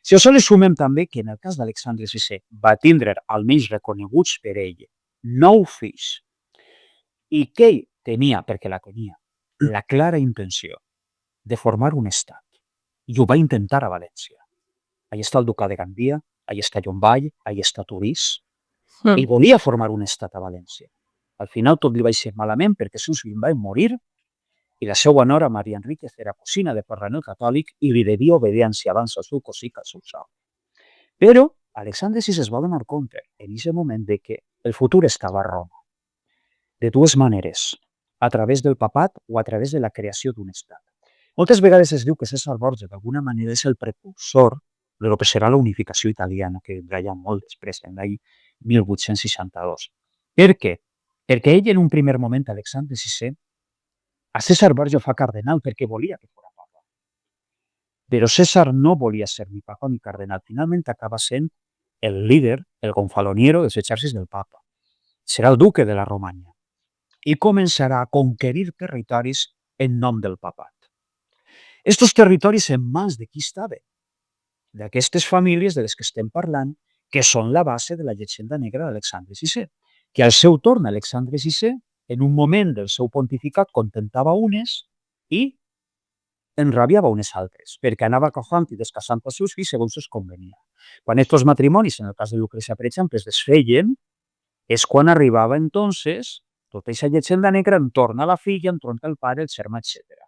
Si a això li sumem també que en el cas d'Alexandre VI va tindre, almenys reconeguts per ell, 9 fills i que ell tenia, perquè la tenia, la clara intenció de formar un estat. I ho va intentar a València. Allà està el ducat de Gandia, allà està Llomball, allà està Torís. Ell volia formar un estat a València. Al final tot li va ser malament perquè seus fills van morir i la seva nora, Maria Enríquez, era cosina de Ferran el Catòlic i li devia obediència abans al seu cosí que al seu sal. Però Alexandre VI es va donar compte en aquest moment de que el futur estava a Roma. De dues maneres, a través del papat o a través de la creació d'un estat. Moltes vegades es diu que César Borgia d'alguna manera és el precursor de lo que serà la unificació italiana, que vindrà ja molt després, en l'any 1862. Per què? Perquè ell, en un primer moment, Alexandre VI, A César Borgia fa cardenal perquè volia que fos papa. Però César no volia ser ni papa ni cardenal. Finalment acaba sent el líder, el gonfaloniero dels exèrcits del papa. Serà el duque de la Romanya i començarà a conquerir territoris en nom del papat. Estos territoris en mans de qui estaven? D'aquestes famílies de les que estem parlant, que són la base de la llegenda negra d'Alexandre VI, que al seu torn Alexandre VI, en un moment del seu pontificat, contentava unes i enrabiava unes altres, perquè anava casant i descasant els seus fills segons es convenia. Quan aquests matrimonis, en el cas de Lucrecia, per exemple, es desfeien, és quan arribava entonces tota aquesta llegenda negra entorn a la filla, entorn al pare, el germà, etc.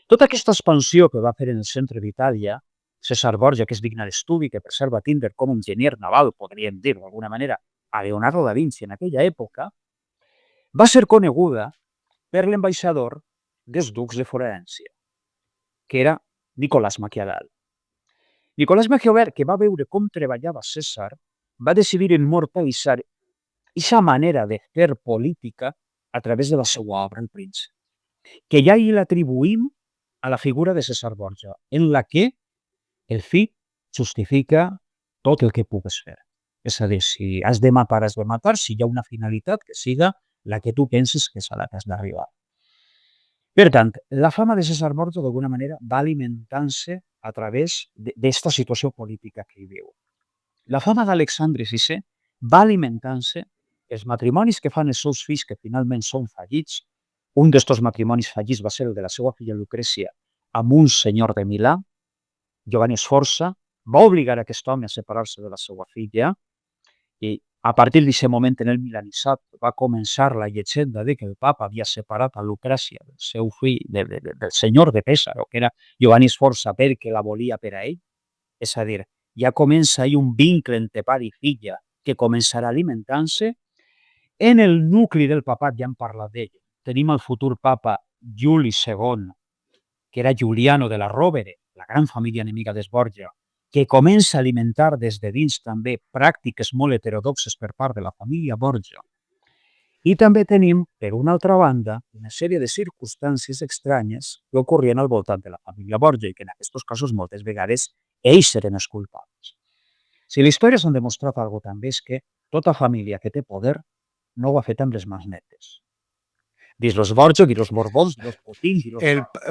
Tota aquesta expansió que va fer en el centre d'Itàlia, César Borgia, que és digne d'estudi, que per cert va tindre com un enginyer naval, podríem dir d'alguna manera, a Leonardo da Vinci en aquella època, va ser coneguda per l'ambaixador dels ducs de Florència, que era Nicolás Maquiavel. Nicolás Maquiavel, que va veure com treballava César, va decidir immortalitzar aquesta manera de fer política a través de la seva obra, El Príncep, que ja hi l'atribuïm a la figura de César Borgia, en la que el fi justifica tot el que pugues fer. És a dir, si has de matar, has de matar, si hi ha una finalitat que siga la que tu penses que és a la que has d'arribar. Per tant, la fama de César Borgia d'alguna manera va alimentant-se a través d'esta situació política que hi viu. La fama d'Alexandre VI va alimentant-se els matrimonis que fan els seus fills, que finalment són fallits. Un d'estos matrimonis fallits va ser el de la seva filla Lucrecia amb un senyor de Milà, Giovanni Sforza, va obligar aquest home a separar-se de la seva filla i a partir d'aquest moment en el milanitzat va començar la llegenda de que el papa havia separat a Lucrècia del seu fill, del senyor de Pèsaro, que era Giovanni Sforza, perquè la volia per a ell. És a dir, ja comença ahir un vincle entre pare i filla que començarà alimentant-se. En el nucli del papat, ja hem parlat d'ell, tenim el futur papa Juli II, que era Giuliano de la Rovere, la gran família enemiga d'Esborgia, que comença a alimentar des de dins també pràctiques molt heterodoxes per part de la família Borgia. I també tenim, per una altra banda, una sèrie de circumstàncies estranyes que ocorrien al voltant de la família Borgia i que en aquests casos moltes vegades ells eren els culpables. Si la història s'ha demostrat alguna cosa també és que tota família que té poder no ho ha fet amb les mans netes. Dins los Borgia, dins los Borbons, dins los Potins...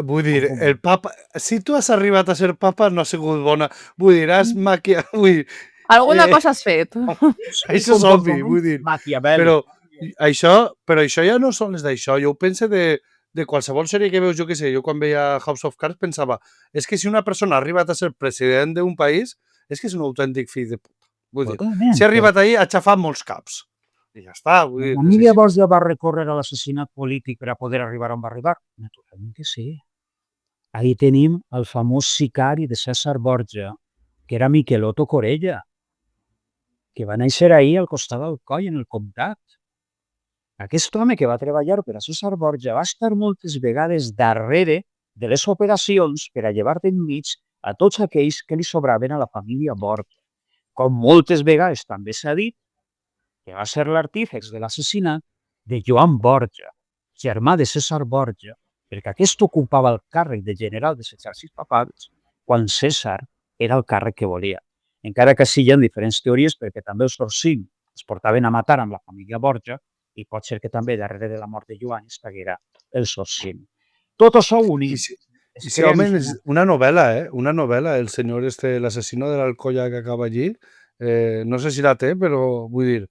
Vull dir, el papa... Si tu has arribat a ser papa, no ha sigut bona. Vull dir, has Alguna cosa has fet. Això és obvi, vull dir. Maquiavel. Però això ja no són les d'això. Jo ho pense de qualsevol sèrie que veus, jo què sé, jo quan veia House of Cards pensava, és que si una persona ha arribat a ser president d'un país, és que és un autèntic fill de puta. Vull dir, si ha arribat ahir, ha xafat molts caps. I ja està. La família Borgia va recórrer a l'assassinat polític per a poder arribar on va arribar? Naturalment que sí. Ahí tenim el famós sicari de César Borgia, que era Michelotto Corella, que va néixer ahir al costat del coll en el comtat. Aquest home que va treballar per a César Borgia va estar moltes vegades darrere de les operacions per a llevar d'enmig a tots aquells que li sobraven a la família Borgia. Com moltes vegades també s'ha dit, que va ser l'artífex de l'assassinat de Joan Borgia, germà de César Borgia, perquè aquest ocupava el càrrec de general dels exèrcits papals quan César era el càrrec que volia. Encara que sí hi ha diferents teories, perquè també els Orsini es portaven a matar amb la família Borgia i pot ser que també darrere de la mort de Joan estaguera els Orsini. Tot això unit. I si, home, és una novel·la, una novel·la, el senyor l'assassino de l'Alcoya que acaba allí, no sé si la té, però vull dir,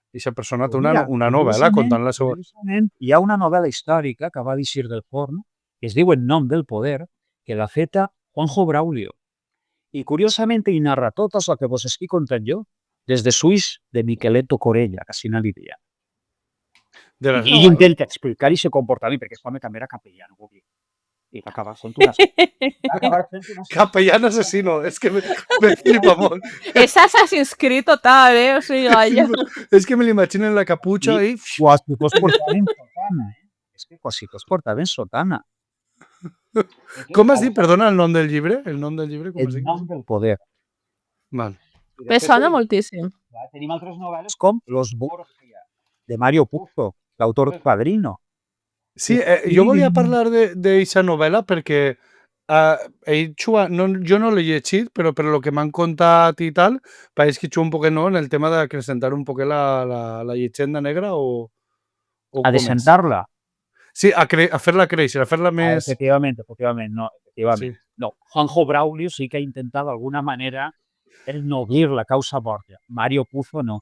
aquesta persona té una novel·la contant la seva... Hi ha una novel·la històrica que va d'eixir del forn, que es diu En nom del poder, que l'ha feta Juanjo Braulio. I curiosament hi narra tot això que vos estic contant jo, des de Suís de Micheletto Corella, que així n'aniria. I intenta explicar aquest comportament, perquè aquest home també era capellà, no vull dir. I va acabar fent una... Capellà assassino, és que me flipa molt. És Assassin's Creed total, O sigui, allò... És que me l'imagino en la caputxa i... Quasi tots portaven sotana, És que quasi tots portaven sotana. Com has dit? Perdona, el nom del llibre? El nom del llibre, com has dit? El nom del poder. Val. Me sona moltíssim. Tenim altres novel·les com Los Borgia, de Mario Puzo, l'autor del Padrino. Sí, jo volia parlar d'eixa novel·la perquè jo no l'he llegit, però per lo que m'han contat i tal, pareix que juga un poquet, no?, en el tema d'acrecentar un poquet la llegenda negra o A com és? desentar-la. Sí, a fer-la créixer, a fer-la més... Efectivament, no, efectivament. Sí. No, Juanjo Braulio sí que ha intentat d'alguna manera ennoblir la causa Borgia. Mario Puzo no.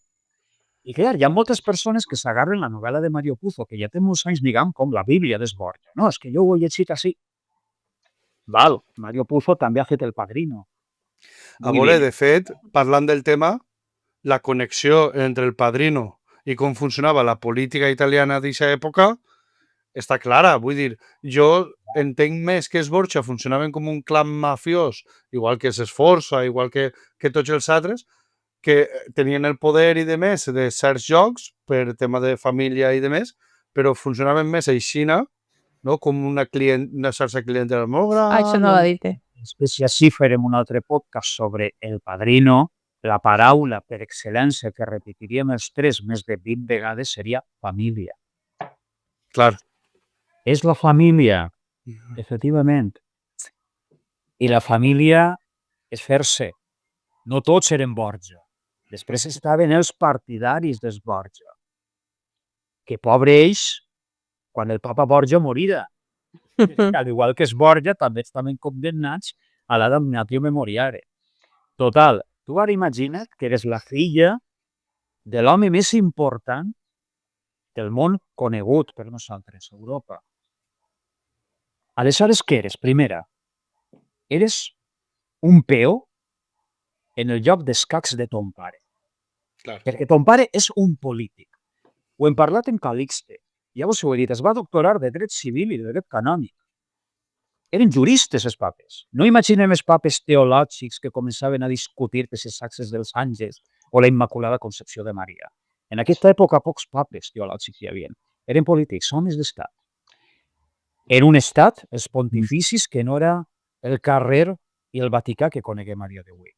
I clar, hi ha moltes persones que s'agarren la novel·la de Mario Puzo, que ja té molts anys, diguem, com la Bíblia d'es Borgia. No, és que jo ho he llegit així. Val, Mario Puzo també ha fet El Padrino. A veure, de fet, parlant del tema, la connexió entre El Padrino i com funcionava la política italiana d'aquesta època està clara. Vull dir, jo entenc més que els Borgia funcionaven com un clan mafiós, igual que s'Esforça, igual que tots els altres, que tenien el poder i de més de certs jocs per tema de família i de més, però funcionaven més aixina, no? Com una xarxa clientela molt gran. Això no va dir-te. Després, si així farem un altre podcast sobre El Padrino, la paraula per excel·lència que repetiríem els tres més de 20 vegades seria família. Clar. És la família, efectivament. I la família és fer-se. No tots eren Borgia. Després estaven els partidaris dels Borgia. Que pobre ells, quan el papa Borgia morirà. Al igual que els Borgia, també estaven condemnats a la damnatio memoriare. Total, tu ara imagina't que eres la filla de l'home més important del món conegut per nosaltres, Europa. Aleshores, què eres? Primera, eres un peó en el lloc d'escacs de ton pare. Clar. Perquè ton pare és un polític. Ho hem parlat en Calixte. Ja vos ho he dit, es va doctorar de dret civil i de dret canònic. Eren juristes, els papes. No imaginem els papes teològics que començaven a discutir per les saxes dels àngels o la Immaculada Concepció de Maria. En aquesta època pocs papes teològics hi havia. Eren polítics, homes d'estat. En un estat, els pontificis, que no era el carrer i el Vaticà que coneguem a dia d'avui,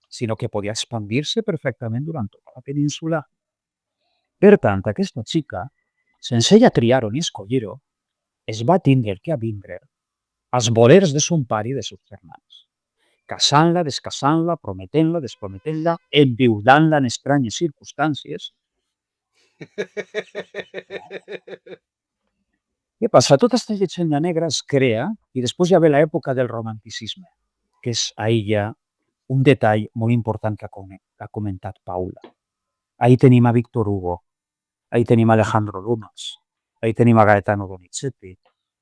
sinó que podia expandir-se perfectament durant tota la península. Per tant, aquesta xica, sense ella triar-ho ni escollir-ho, es va tindre que avindre als volers de son pare i de sus germans, casant-la, descasant-la, prometent-la, desprometent-la, enviudant-la en estranyes circumstàncies. Què passa? Tota aquesta llegenda negra es crea i després ja ve l'època del romanticisme, que és ahir ja un detall molt important que ha comentat Paula. Ahir tenim a Víctor Hugo, ahir tenim a Alejandro Dumas, ahir tenim a Gaetano Donizetti.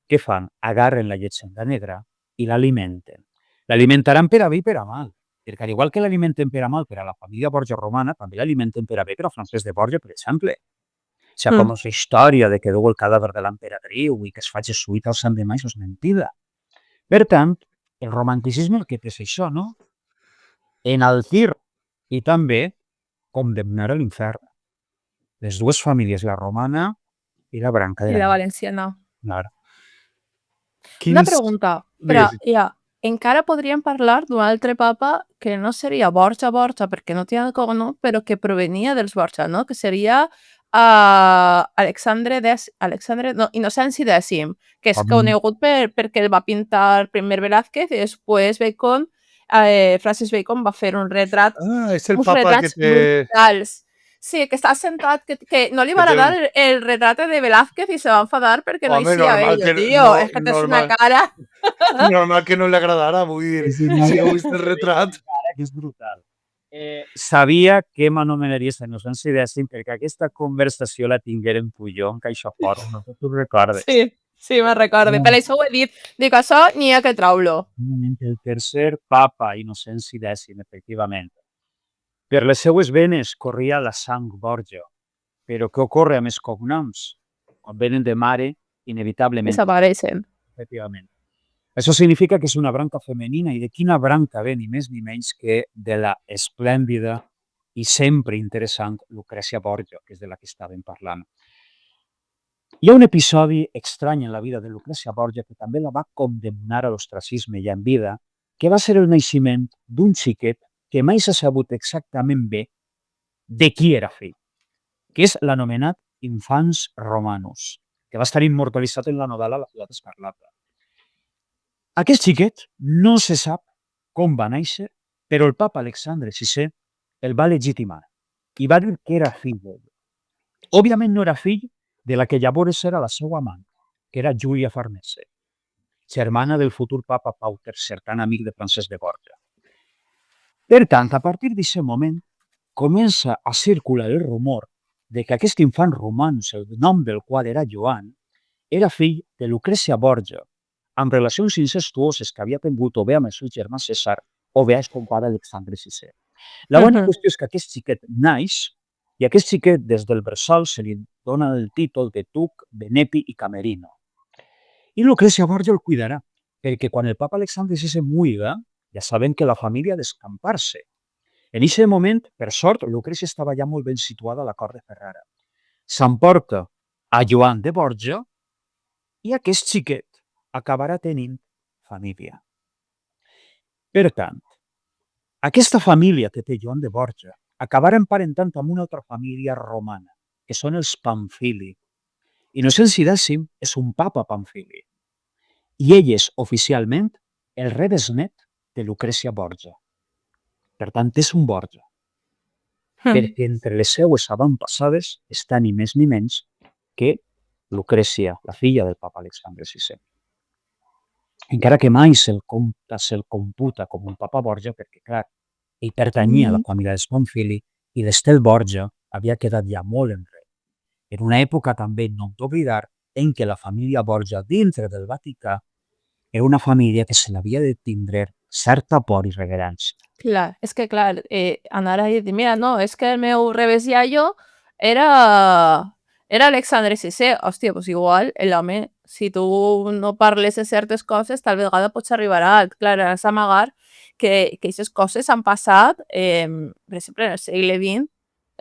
Què fan? Agarren la llegenda negra i l'alimenten. L'alimentaran per a bé i per a mal, perquè al igual que l'alimenten per a mal per a la família Borgia romana, també l'alimenten per a bé per a Francesc de Borja, per exemple. O sigui, com la història de que deu el cadàver de l'emperatriu i que es fa jesuïta al Sant Demà, això és mentida. Per tant, el romanticisme el que té és això, no? Enaltir i també condemnar a l'infern. Les dues famílies, la romana i la branca de I la valenciana. Clar. Una pregunta, però ja, encara podríem parlar d'un altre papa que no seria Borgia, perquè no tenia cognom, però que provenia dels Borgia, no? Que seria Innocenci X, que és conegut perquè el va pintar primer Velázquez i després Bacon, Francis Bacon va fer un retrat, És el uns papa retrats que té... brutals. Sí, que està sentat, que no li va agradar el retrate de Velázquez i se va enfadar perquè no hi sia bello, tio. És que tens una cara... Normal que no li agradara, vull dir, si heu vist el retrat... Que és brutal. Sabia que m'anomenaries a Innocenci X perquè aquesta conversació la tinguérem tu i jo en CaixaFort, no sé si tu recordes. Sí, me'n recorde. Per això ho he dit. Dic, això n'hi ha que trau-lo. El tercer papa, Innocenci X, efectivament. Per les seues venes corria la sang Borgia. Però què ocorre amb els cognoms? Quan venen de mare, inevitablement... Desapareixen. Efectivament. Això significa que és una branca femenina i de quina branca ve ni més ni menys que de la esplèndida i sempre interessant Lucrècia Borgia, que és de la que estàvem parlant. Hi ha un episodi estrany en la vida de Lucrècia Borgia que també la va condemnar a l'ostracisme ja en vida, que va ser el naixement d'un xiquet que mai s'ha sabut exactament bé de qui era fill, que és l'anomenat Infans Romanus, que va estar immortalitzat en la novel·la La ciutat escarlata. Aquest xiquet no se sap com va néixer, però el papa Alexandre VI el va legitimar i va dir que era fill d'ell. Òbviament no era fill de la que llavors era la seva amant, que era Júlia Farnese, germana del futur papa Pau III, tan amic de Francesc de Borja. Per tant, a partir d'aquest moment, comença a circular el rumor de que aquest infant romans, el nom del qual era Joan, era fill de Lucrècia Borgia, amb relacions incestuoses que havia tingut o bé amb el seu germà Cèsar o bé amb son pare Alexandre VI. La bona qüestió és que aquest xiquet naix i aquest xiquet des del bressol se li dona el títol de Duc, Benepi i Camerino. I Lucrècia Borgia el cuidarà, perquè quan el papa Alexandre VI muiga, ja sabem que la família ha d'escampar-se. En aquest moment, per sort, Lucrècia estava ja molt ben situada a la cort de Ferrara. S'emporta a Joan de Borgia i aquest xiquet acabarà tenint família. Per tant, aquesta família que té Joan de Borgia acabarà emparentant amb una altra família romana, que són els Pamfili. Inocenci X és un papa Pamfili i ell és oficialment el rebesnet de Lucrècia Borgia. Per tant, és un Borgia, perquè entre les seues avantpassades està ni més ni menys que Lucrècia, la filla del papa Alexandre VI. Encara que mai se'l computa com un papa Borgia, perquè, clar, ell pertanyia a la família dels Pamfili i l'estel Borgia havia quedat ja molt enrere. En una època també, no hem d'oblidar, en què la família Borgia dintre del Vaticà era una família que se l'havia de tindre certa por i reverència. Clar, és que clar, anar a dir, mira, no, és que el meu rebesiallo era Alexandre VI. Hòstia, doncs igual, l'home, si tu no parles de certes coses, tal vegada pots arribar a alt. Clar, has d'amagar que aquestes coses han passat, per exemple, en el segle XX,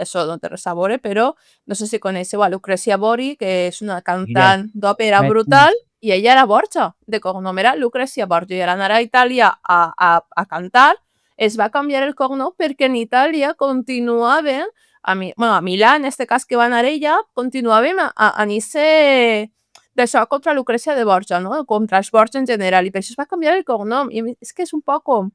això no té res a veure, però no sé si coneixeu a Lucrècia Borgi, que és una cantant d'òpera brutal, i ella era Borgia, de cognom era Lucrècia Borgia, i al anar a Itàlia a cantar, es va canviar el cognom perquè en Itàlia continuaven, a Milà, en este cas que va anar ella, continuaven a anar-se d'això contra Lucrècia de Borgia, no? Contra els Borgia en general, i per això es va canviar el cognom. I és que és un poc com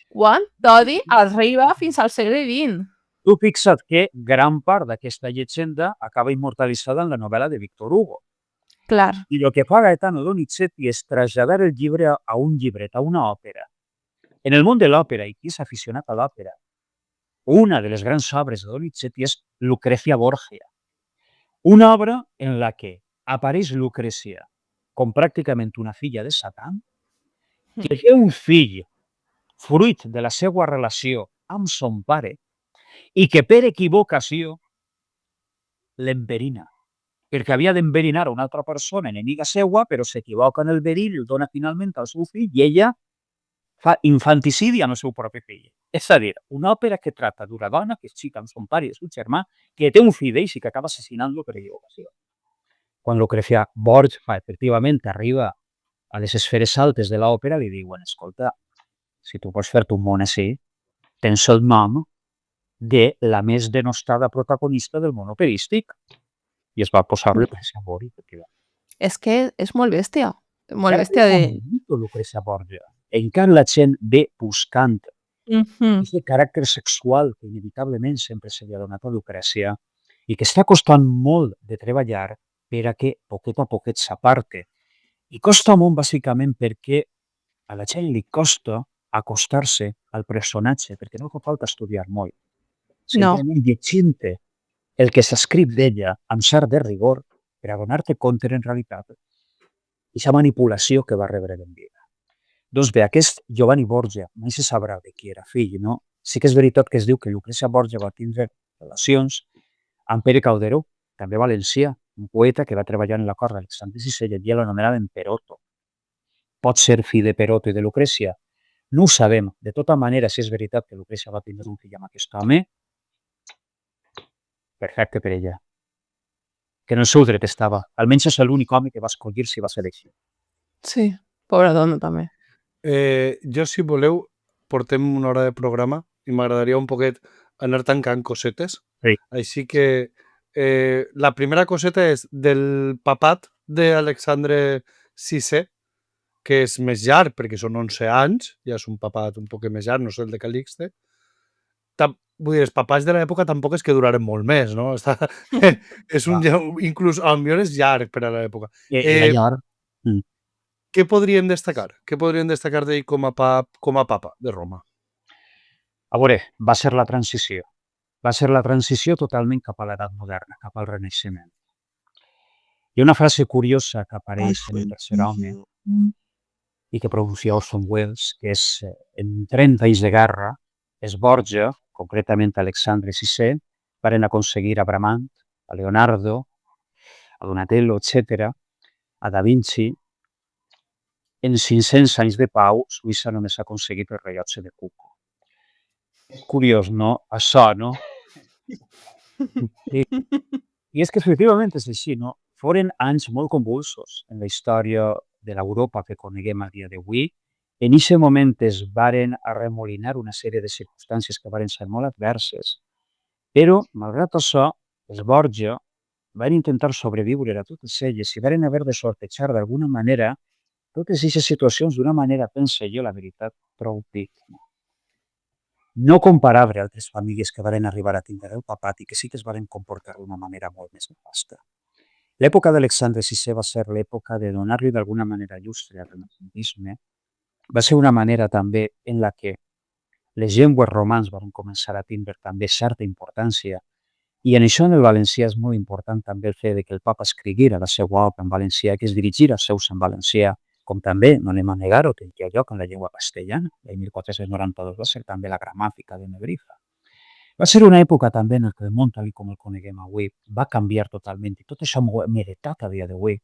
quan d'odi arriba fins al segle XX. Tu fixa't que gran part d'aquesta llegenda acaba immortalitzada en la novel·la de Víctor Hugo. Clar. I el que fa Gaetano Donizetti és traslladar el llibre a un llibret, a una òpera. En el món de l'òpera, i qui és aficionat a l'òpera, una de les grans obres de Donizetti és Lucrècia Borgia. Una obra en la que apareix Lucrècia com pràcticament una filla de Satan, que té un fill fruit de la seva relació amb son pare i que per equivocació l'enverina, perquè havia d'enverinar una altra persona enemiga seua, però s'equivoca en el verí i el dona finalment al seu fill i ella fa infanticidi amb el seu propi fill. És a dir, una òpera que tracta d'una dona que es xica amb son pare i el seu germà, que té un fill d'ells i que acaba assassinant-lo per equivocació. Quan Lucrècia Borgia efectivament arriba a les esferes altes de l'òpera, li diuen, escolta, si tu vols fer-te un món així, tens el nom de la més denostada protagonista del món operístic. I es va posar Lucrècia Borgia. És que és molt bèstia. Molt bèstia de... Lucrècia Borgia. Encara la gent ve buscant aquest caràcter sexual que inevitablement sempre se li ha donat a Lucrècia i que està costant molt de treballar per a que poquet a poquet s'aparte. I costa molt bàsicament perquè a la gent li costa acostar-se al personatge, perquè no fa falta estudiar molt. Simplement llegint-te el que s'escriu d'ella amb cert de rigor per a donar-te compte en realitat d'aquesta manipulació que va rebre en vida. Doncs bé, aquest Giovanni Borgia, mai se sabrà de qui era fill, no? Sí que és veritat que es diu que Lucrècia Borgia va tindre relacions amb Pere Cauderó, també valencià, un poeta que va treballar en la cort d'Alexandre VI i l'anomenaven Peroto. Pot ser fill de Peroto i de Lucrècia? No ho sabem. De tota manera, si és veritat que Lucrècia va tindre un fill amb aquest home, perfecte per ella. Que en el seu dret estava. Almenys és l'únic home que va escollir si va ser així. Sí, pobra dona també. Jo, si voleu, portem una hora de programa i m'agradaria un poquet anar tancant cosetes. Sí. Així que la primera coseta és del papat d'Alexandre VI, que és més llarg, perquè són 11 anys, ja és un papat un poc més llarg, no és el de Calixte. Vull dir, els papats de l'època tampoc és que duraren molt més, no? És inclús, a lo millor és llarg per a l'època. Era llarg. Què podríem destacar? Què podríem destacar d'ell com a papa de Roma? A veure, va ser la transició. Va ser la transició totalment cap a l'edat moderna, cap al Renaixement. Hi ha una frase curiosa que apareix en el Tercer Home i que pronuncia Orson Welles, que és en 30 anys de guerra, els Borgia, concretament Alexandre VI, varen aconseguir a Bramant, a Leonardo, a Donatello, etc., a Da Vinci. En 500 anys de pau, Suïssa només ha aconseguit el rellotge de Cuco. És curiós, no? Això, no? I és que efectivament és així, no? Foren anys molt convulsos en la història de l'Europa que coneguem a dia d'avui. En aquest moment es varen arremolinar una sèrie de circumstàncies que varen ser molt adverses, però, malgrat això, els Borgia van intentar sobreviure a totes elles i varen haver de sortejar d'alguna manera totes aquestes situacions d'una manera, penso jo, la veritat, prou digna. No comparable a altres famílies que varen arribar a tindre el papat i que sí que es varen comportar d'una manera molt més nefasta. L'època d'Alexandre VI va ser l'època de donar-li d'alguna manera llustre al renaixentisme. Va ser una manera també en la que les llengües romans van començar a tindre també certa importància i en això en el valencià és molt important també el fet que el papa escriguera la seva obra en valencià, que es dirigirà als seus en valencià, com també, no anem a negar-ho, tenia lloc en la llengua castellana. L'any 1492 va ser també la gramàtica de Nebrifa. Va ser una època també en què el món, tal com el coneguem avui, va canviar totalment i tot això hem heretat a dia d'avui.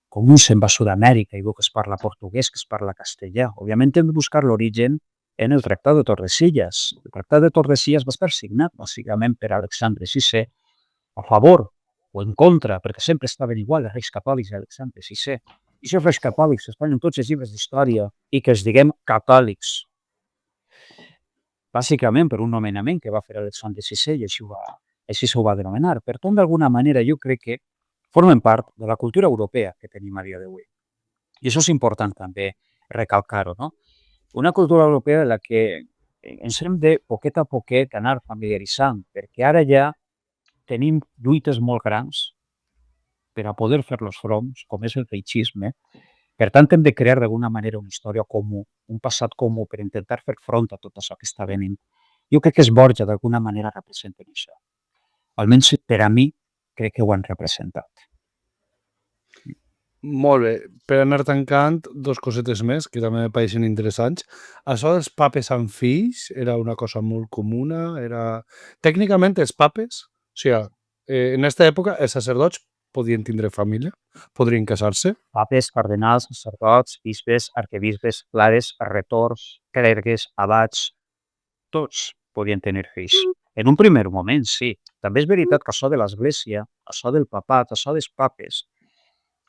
Com un se'n va a Sud-amèrica i veu que es parla portuguès, que es parla castellà. Òbviament hem de buscar l'origen en el Tractat de Tordesillas. El Tractat de Tordesillas va ser signat bàsicament per Alexandre VI a favor o en contra, perquè sempre estaven igual els reis catòlics i Alexandre VI. I si els reis catòlics es ponen tots els llibres d'història i que els diguem catòlics, bàsicament per un nomenament que va fer Alexandre VI i així s'ho va denominar. Per tant, d'alguna manera, jo crec que formen part de la cultura europea que tenim a dia d'avui. I això és important també recalcar-ho, no? Una cultura europea en la que ens hem de, poquet a poquet, anar familiaritzant, perquè ara ja tenim lluites molt grans per a poder fer-los fronts, com és el feixisme. Per tant, hem de crear d'alguna manera una història comú, un passat comú per intentar fer front a tot això que està venint. Jo crec que els Borgia d'alguna manera representen això. Almenys per a mi, crec que ho han representat. Molt bé. Per anar tancant, dos cosetes més que també me pareixen interessants. Això dels papes amb fills era una cosa molt comuna. Tècnicament, els papes, o sigui, en aquesta època, els sacerdots podien tindre família, podrien casar-se. Papes, cardenals, sacerdots, bisbes, arquebisbes, clares, retors, clergues, abats, tots podien tenir fills. En un primer moment, sí. També és veritat que això de l'Església, això del papat, això dels papes,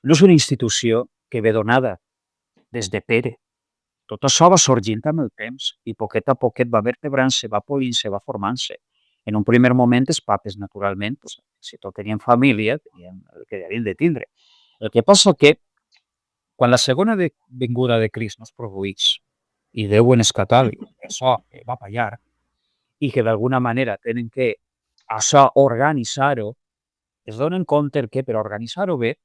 no és una institució que ve donada des de Pere. Tot això va sorgint amb el temps i poquet a poquet va vertebrant-se, va polint-se, va formant-se. En un primer moment, els papes, naturalment, si tot tenien família, tenien el que havien de tindre. El que passa que, quan la segona venguda de Crist no es produeix i Déu en és catòlic, això va fallar, i que d'alguna manera tenen que això organitzar-ho, es donen compte que per organitzar-ho bé,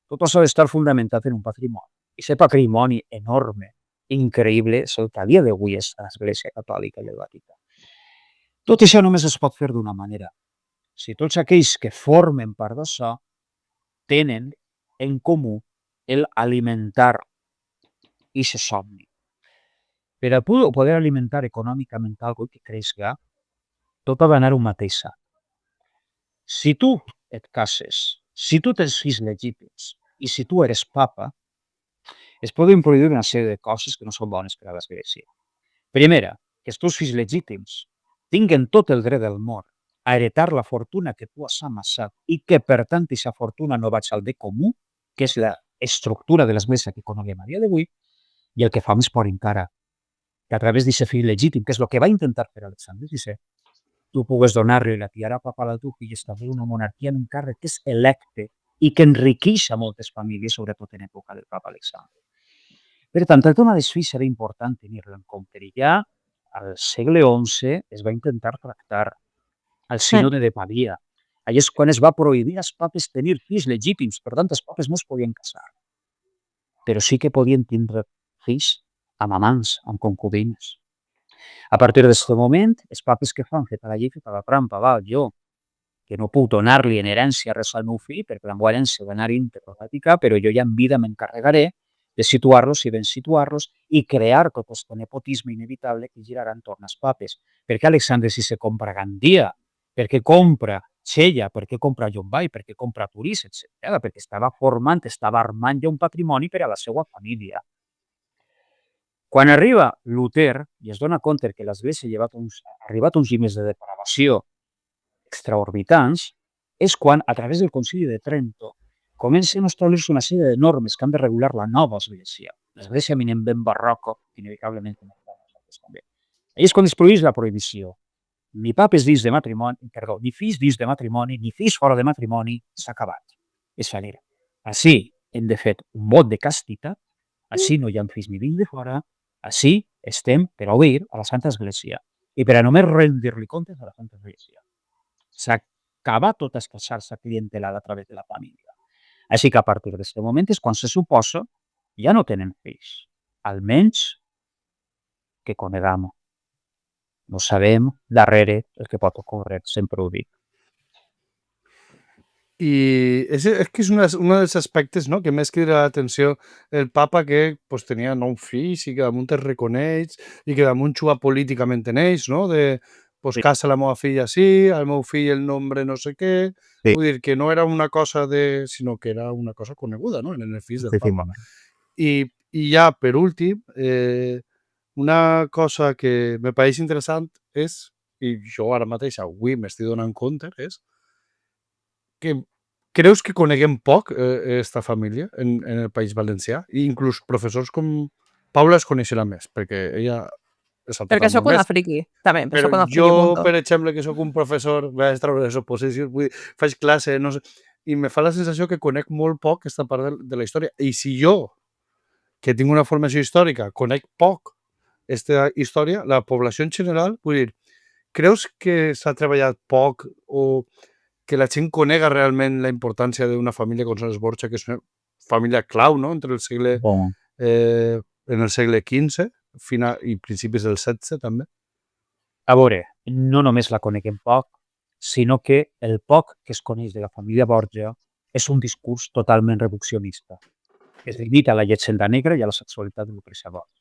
tot això ha d'estar fundamentat en un patrimoni. I aquest patrimoni enorme, increïble, és el que a dia d'avui és l'Església Catòlica i el Vaticà. Tot això només es pot fer d'una manera. Si tots aquells que formen part d'això tenen en comú el alimentar aquest somni. Per a poder alimentar econòmicament algo que creixga, tot ha d'anar un mateix sac. Si tu et cases, si tu tens fills legítims i si tu eres papa, es poden produir una sèrie de coses que no són bones per a l'Església. Primera, que els teus fills legítims tinguen tot el dret del món a heretar la fortuna que tu has amassat i que, per tant, aquesta fortuna no vaig al bé comú, que és l'estructura de l'Església que coneguem a dia d'avui, i el que fa més por encara, que a través d'aquest fill legítim, que és el que va intentar fer Alexandre VI, tu pugues donar-li la tiara papal a tu fill i establir una monarquia en un càrrec que és electe i que enriqueix a moltes famílies, sobretot en època del papa Alexandre. Per tant, el tema dels fills era important tenir-lo en compte i ja al segle XI es va intentar tractar al sínode de Pavia. Allà és quan es va prohibir als papes tenir fills legítims, per tant, els papes no es podien casar, però sí que podien tindre fills amb amants, amb concubines. A partir d'aquest moment, els papes que fan feta la llei, feta la trampa, jo, que no puc donar-li en herència res al meu fill, perquè la meva herència va anar interprofàtica, però jo ja en vida m'encarregaré de situar-los i ben situar-los i crear tot aquest nepotisme inevitable que girarà entorn als papes. Per què Alexandre VI se compra Gandia? Per què compra Xella? Per què compra Llombai? Per què compra Turís? Etc. Perquè estava formant, estava armant ja un patrimoni per a la seva família. Quan arriba Luter i es dona compte que l'Església ha arribat a uns llimes de depravació extraorbitants, és quan, a través del Concili de Trento, comencen a establir-se una sèrie de normes que han de regular la nova Església. L'Església eminentment barroca, inevitablement també. Ahí és quan es produeix la prohibició. Ni papes dins de matrimoni, ni fills dins de matrimoni, ni fills fora de matrimoni, s'ha acabat. És falir. Així hem de fer un vot de castitat, així no hi ha fills ni dins de fora, així estem per obeir a la Santa Església i per a només rendir-li comptes a la Santa Església. S'acaba tota aquesta xarxa clientelada a través de la família. Així que a partir d'aquest moment és quan se suposa ja no tenen fills, almenys que coneguem. No sabem darrere el que pot ocórrer, sempre ho dic. I és que és un dels aspectes, no?, que més crida l'atenció el papa, que pues, tenia 9 fills i que damunt es reconeix i que damunt juga políticament en ells, no?, de pues, casa la meva filla sí, al meu fill el nombre no sé què. Sí. Vull dir que no era una cosa sinó que era una cosa coneguda, no?, en els fills del papa. I ja, per últim, una cosa que me pareix interessant és, i jo ara mateix avui m'estic donant compte, és que creus que coneguem poc esta família en el País Valencià? I inclús professors com Paula es coneixerà més, perquè ella és el perquè soc una friqui, també, però soc una friqui, jo, per exemple, que soc un professor, vaig treure les oposicions, vull dir, faig classe, no sé, i me fa la sensació que conec molt poc aquesta part de la història. I si jo, que tinc una formació històrica, conec poc aquesta història, la població en general, vull dir, creus que s'ha treballat poc o que la gent conega realment la importància d'una família com són els Borja, que és una família clau, no?, entre el segle, en el segle XV i principis del XVI, també? A veure, no només la coneguem poc, sinó que el poc que es coneix de la família Borja és un discurs totalment reduccionista, que es limita a la llegenda negra i a la sexualitat de Lucrecia Borgia.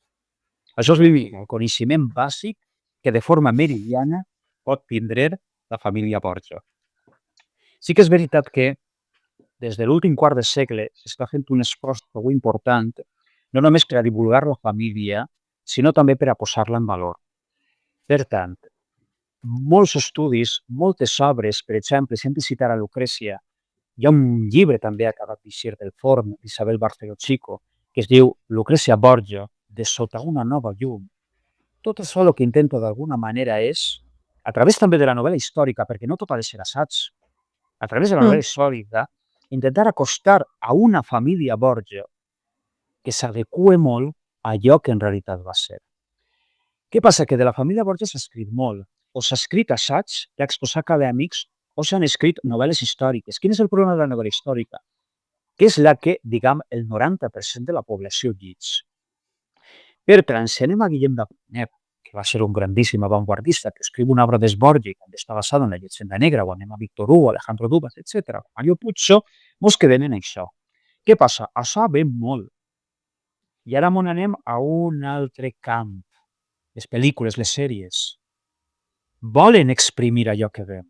Això és el coneixement bàsic que de forma meridiana pot tindre la família Borja. Sí que és veritat que des de l'últim quart de segle s'està fent un esforç prou important, no només per a divulgar la família, sinó també per a posar-la en valor. Per tant, molts estudis, moltes obres, per exemple, si hem de citar a Lucrecia, hi ha un llibre també acabat d'eixir del forn d'Isabel Barceló Chico, que es diu Lucrecia Borgia, de sota una nova llum. Tot això el que intento d'alguna manera és, a través també de la novel·la històrica, perquè no tot ha de ser assaig, a través de la novel·la històrica, intentar acostar a una família Borgia que s'adequa molt a allò que en realitat va ser. Què passa? Que de la família Borgia s'ha escrit molt, o s'ha escrit assaigs, textos acadèmics, o s'han escrit novel·les històriques. Quin és el problema de la novel·la històrica? Que és la que, diguem, el 90% de la població llig. Per tant, si anem a Guillem d'Apollinaire, que va ser un grandíssim avantguardista, que escriu una obra d'Esborgi que està basada en la llegenda negra, o anem a Víctor Hugo, Alejandro Dumas, etc., Mario Puzo, mos quedem en això. Què passa? Això ve molt. I ara m'on anem a un altre camp. Les pel·lícules, les sèries. Volen exprimir allò que ve.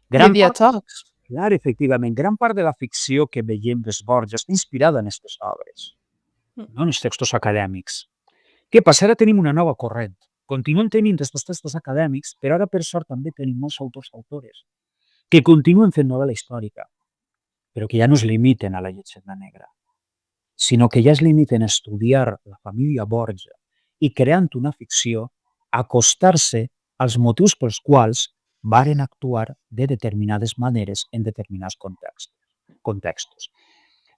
Clar, efectivament, gran part de la ficció que veiem d'Esborgi està inspirada en aquestes obres, no en els textos acadèmics. Què passa? Ara tenim una nova corrent. Continuen tenint aquests textos acadèmics, però ara, per sort, també tenim molts autors que continuen fent novel·la històrica, però que ja no es limiten a la llegenda negra, sinó que ja es limiten a estudiar la família Borgia i creant una ficció, acostar-se als motius pels quals varen actuar de determinades maneres en determinats contextos.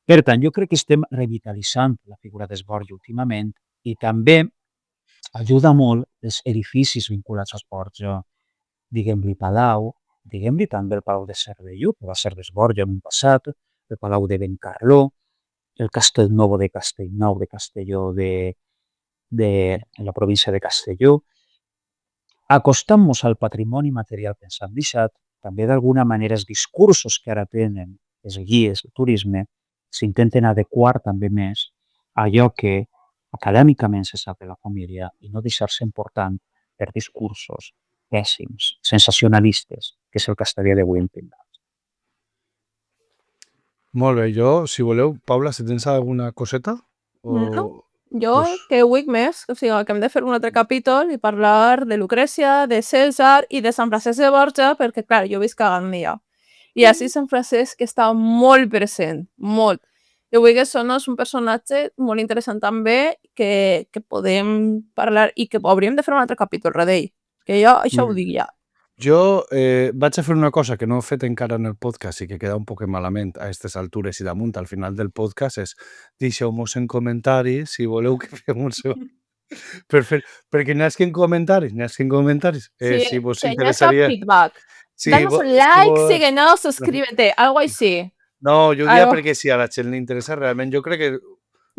Per tant, jo crec que estem revitalitzant la figura d'Esborja últimament i també ajuda molt els edificis vinculats a Esborja, diguem-li Palau, diguem-li també el Palau de Cervelló, que va ser d'Esborja en un passat, el Palau de Benicarló, el Castelnovo de Castellnou de Castelló de la província de Castelló. Acostant-nos al patrimoni material que ens han deixat, també d'alguna manera els discursos que ara tenen els guies del turisme s'intenten adequar també més a allò que acadèmicament se sap de la família i no deixar-se important per discursos pèssims, sensacionalistes, que és el que estaria d'avui impintat. Molt bé, jo, si voleu, Paula, si tens alguna coseta? No. Jo que vull més, o sigui, que hem de fer un altre capítol i parlar de Lucrècia, de Cèsar i de Sant Francesc de Borja, perquè, clar, jo visc a Gandia. I així Sant Francesc està molt present, molt. Jo vull que són un personatge molt interessant també, que podem parlar i que hauríem de fer un altre capítol d'ell. Que jo això ho dic ja. Jo vaig a fer una cosa que no he fet encara en el podcast i que queda un poc malament a aquestes altures i damunt al final del podcast és deixeu-nos en comentaris si voleu que fem un segon. Perquè n'hi ha que en comentaris. Si vos interessaria... feedback. Danos un like, síguenos, suscríbete, algo així. No, jo ho diria perquè si a la gent li interessa realment, jo crec que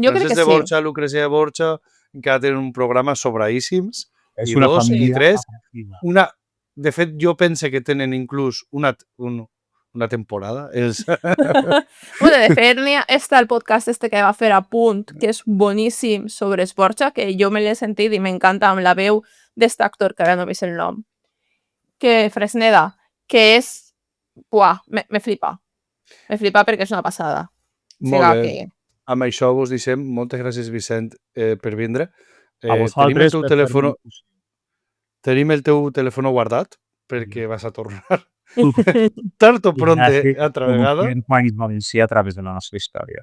Francesc de Borja, Lucrècia de Borja, encara tenen un programa sobradíssims. És una família. I 3, de fet, jo pense que tenen inclús una temporada. Bueno, de fet, està el podcast que va fer a Punt, que és boníssim sobre Esborja, que jo me l'he sentit i m'encanta amb la veu d'aquest actor, que ara no veig el nom, que Fresneda, que és... Buah, me flipa. Me flipa perquè és una passada. Molt bé. Amb això vos deixem. Moltes gràcies, Vicent, per vindre. A vosaltres. Tenim el teu telèfon guardat perquè vas a tornar tard o pront altra vegada. En País Valencià a través de la nostra història.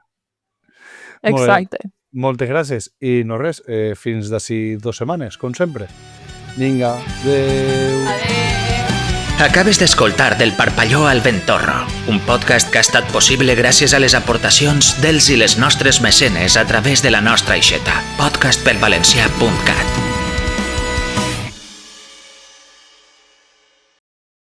Exacte. Moltes gràcies. I no res, fins d'ací 2 setmanes, com sempre. Vinga, adéu. Acabes d'escoltar Del Parpalló al Ventorro, un podcast que ha estat possible gràcies a les aportacions dels i les nostres mecenes a través de la nostra aixeta, podcastpelvalencià.cat.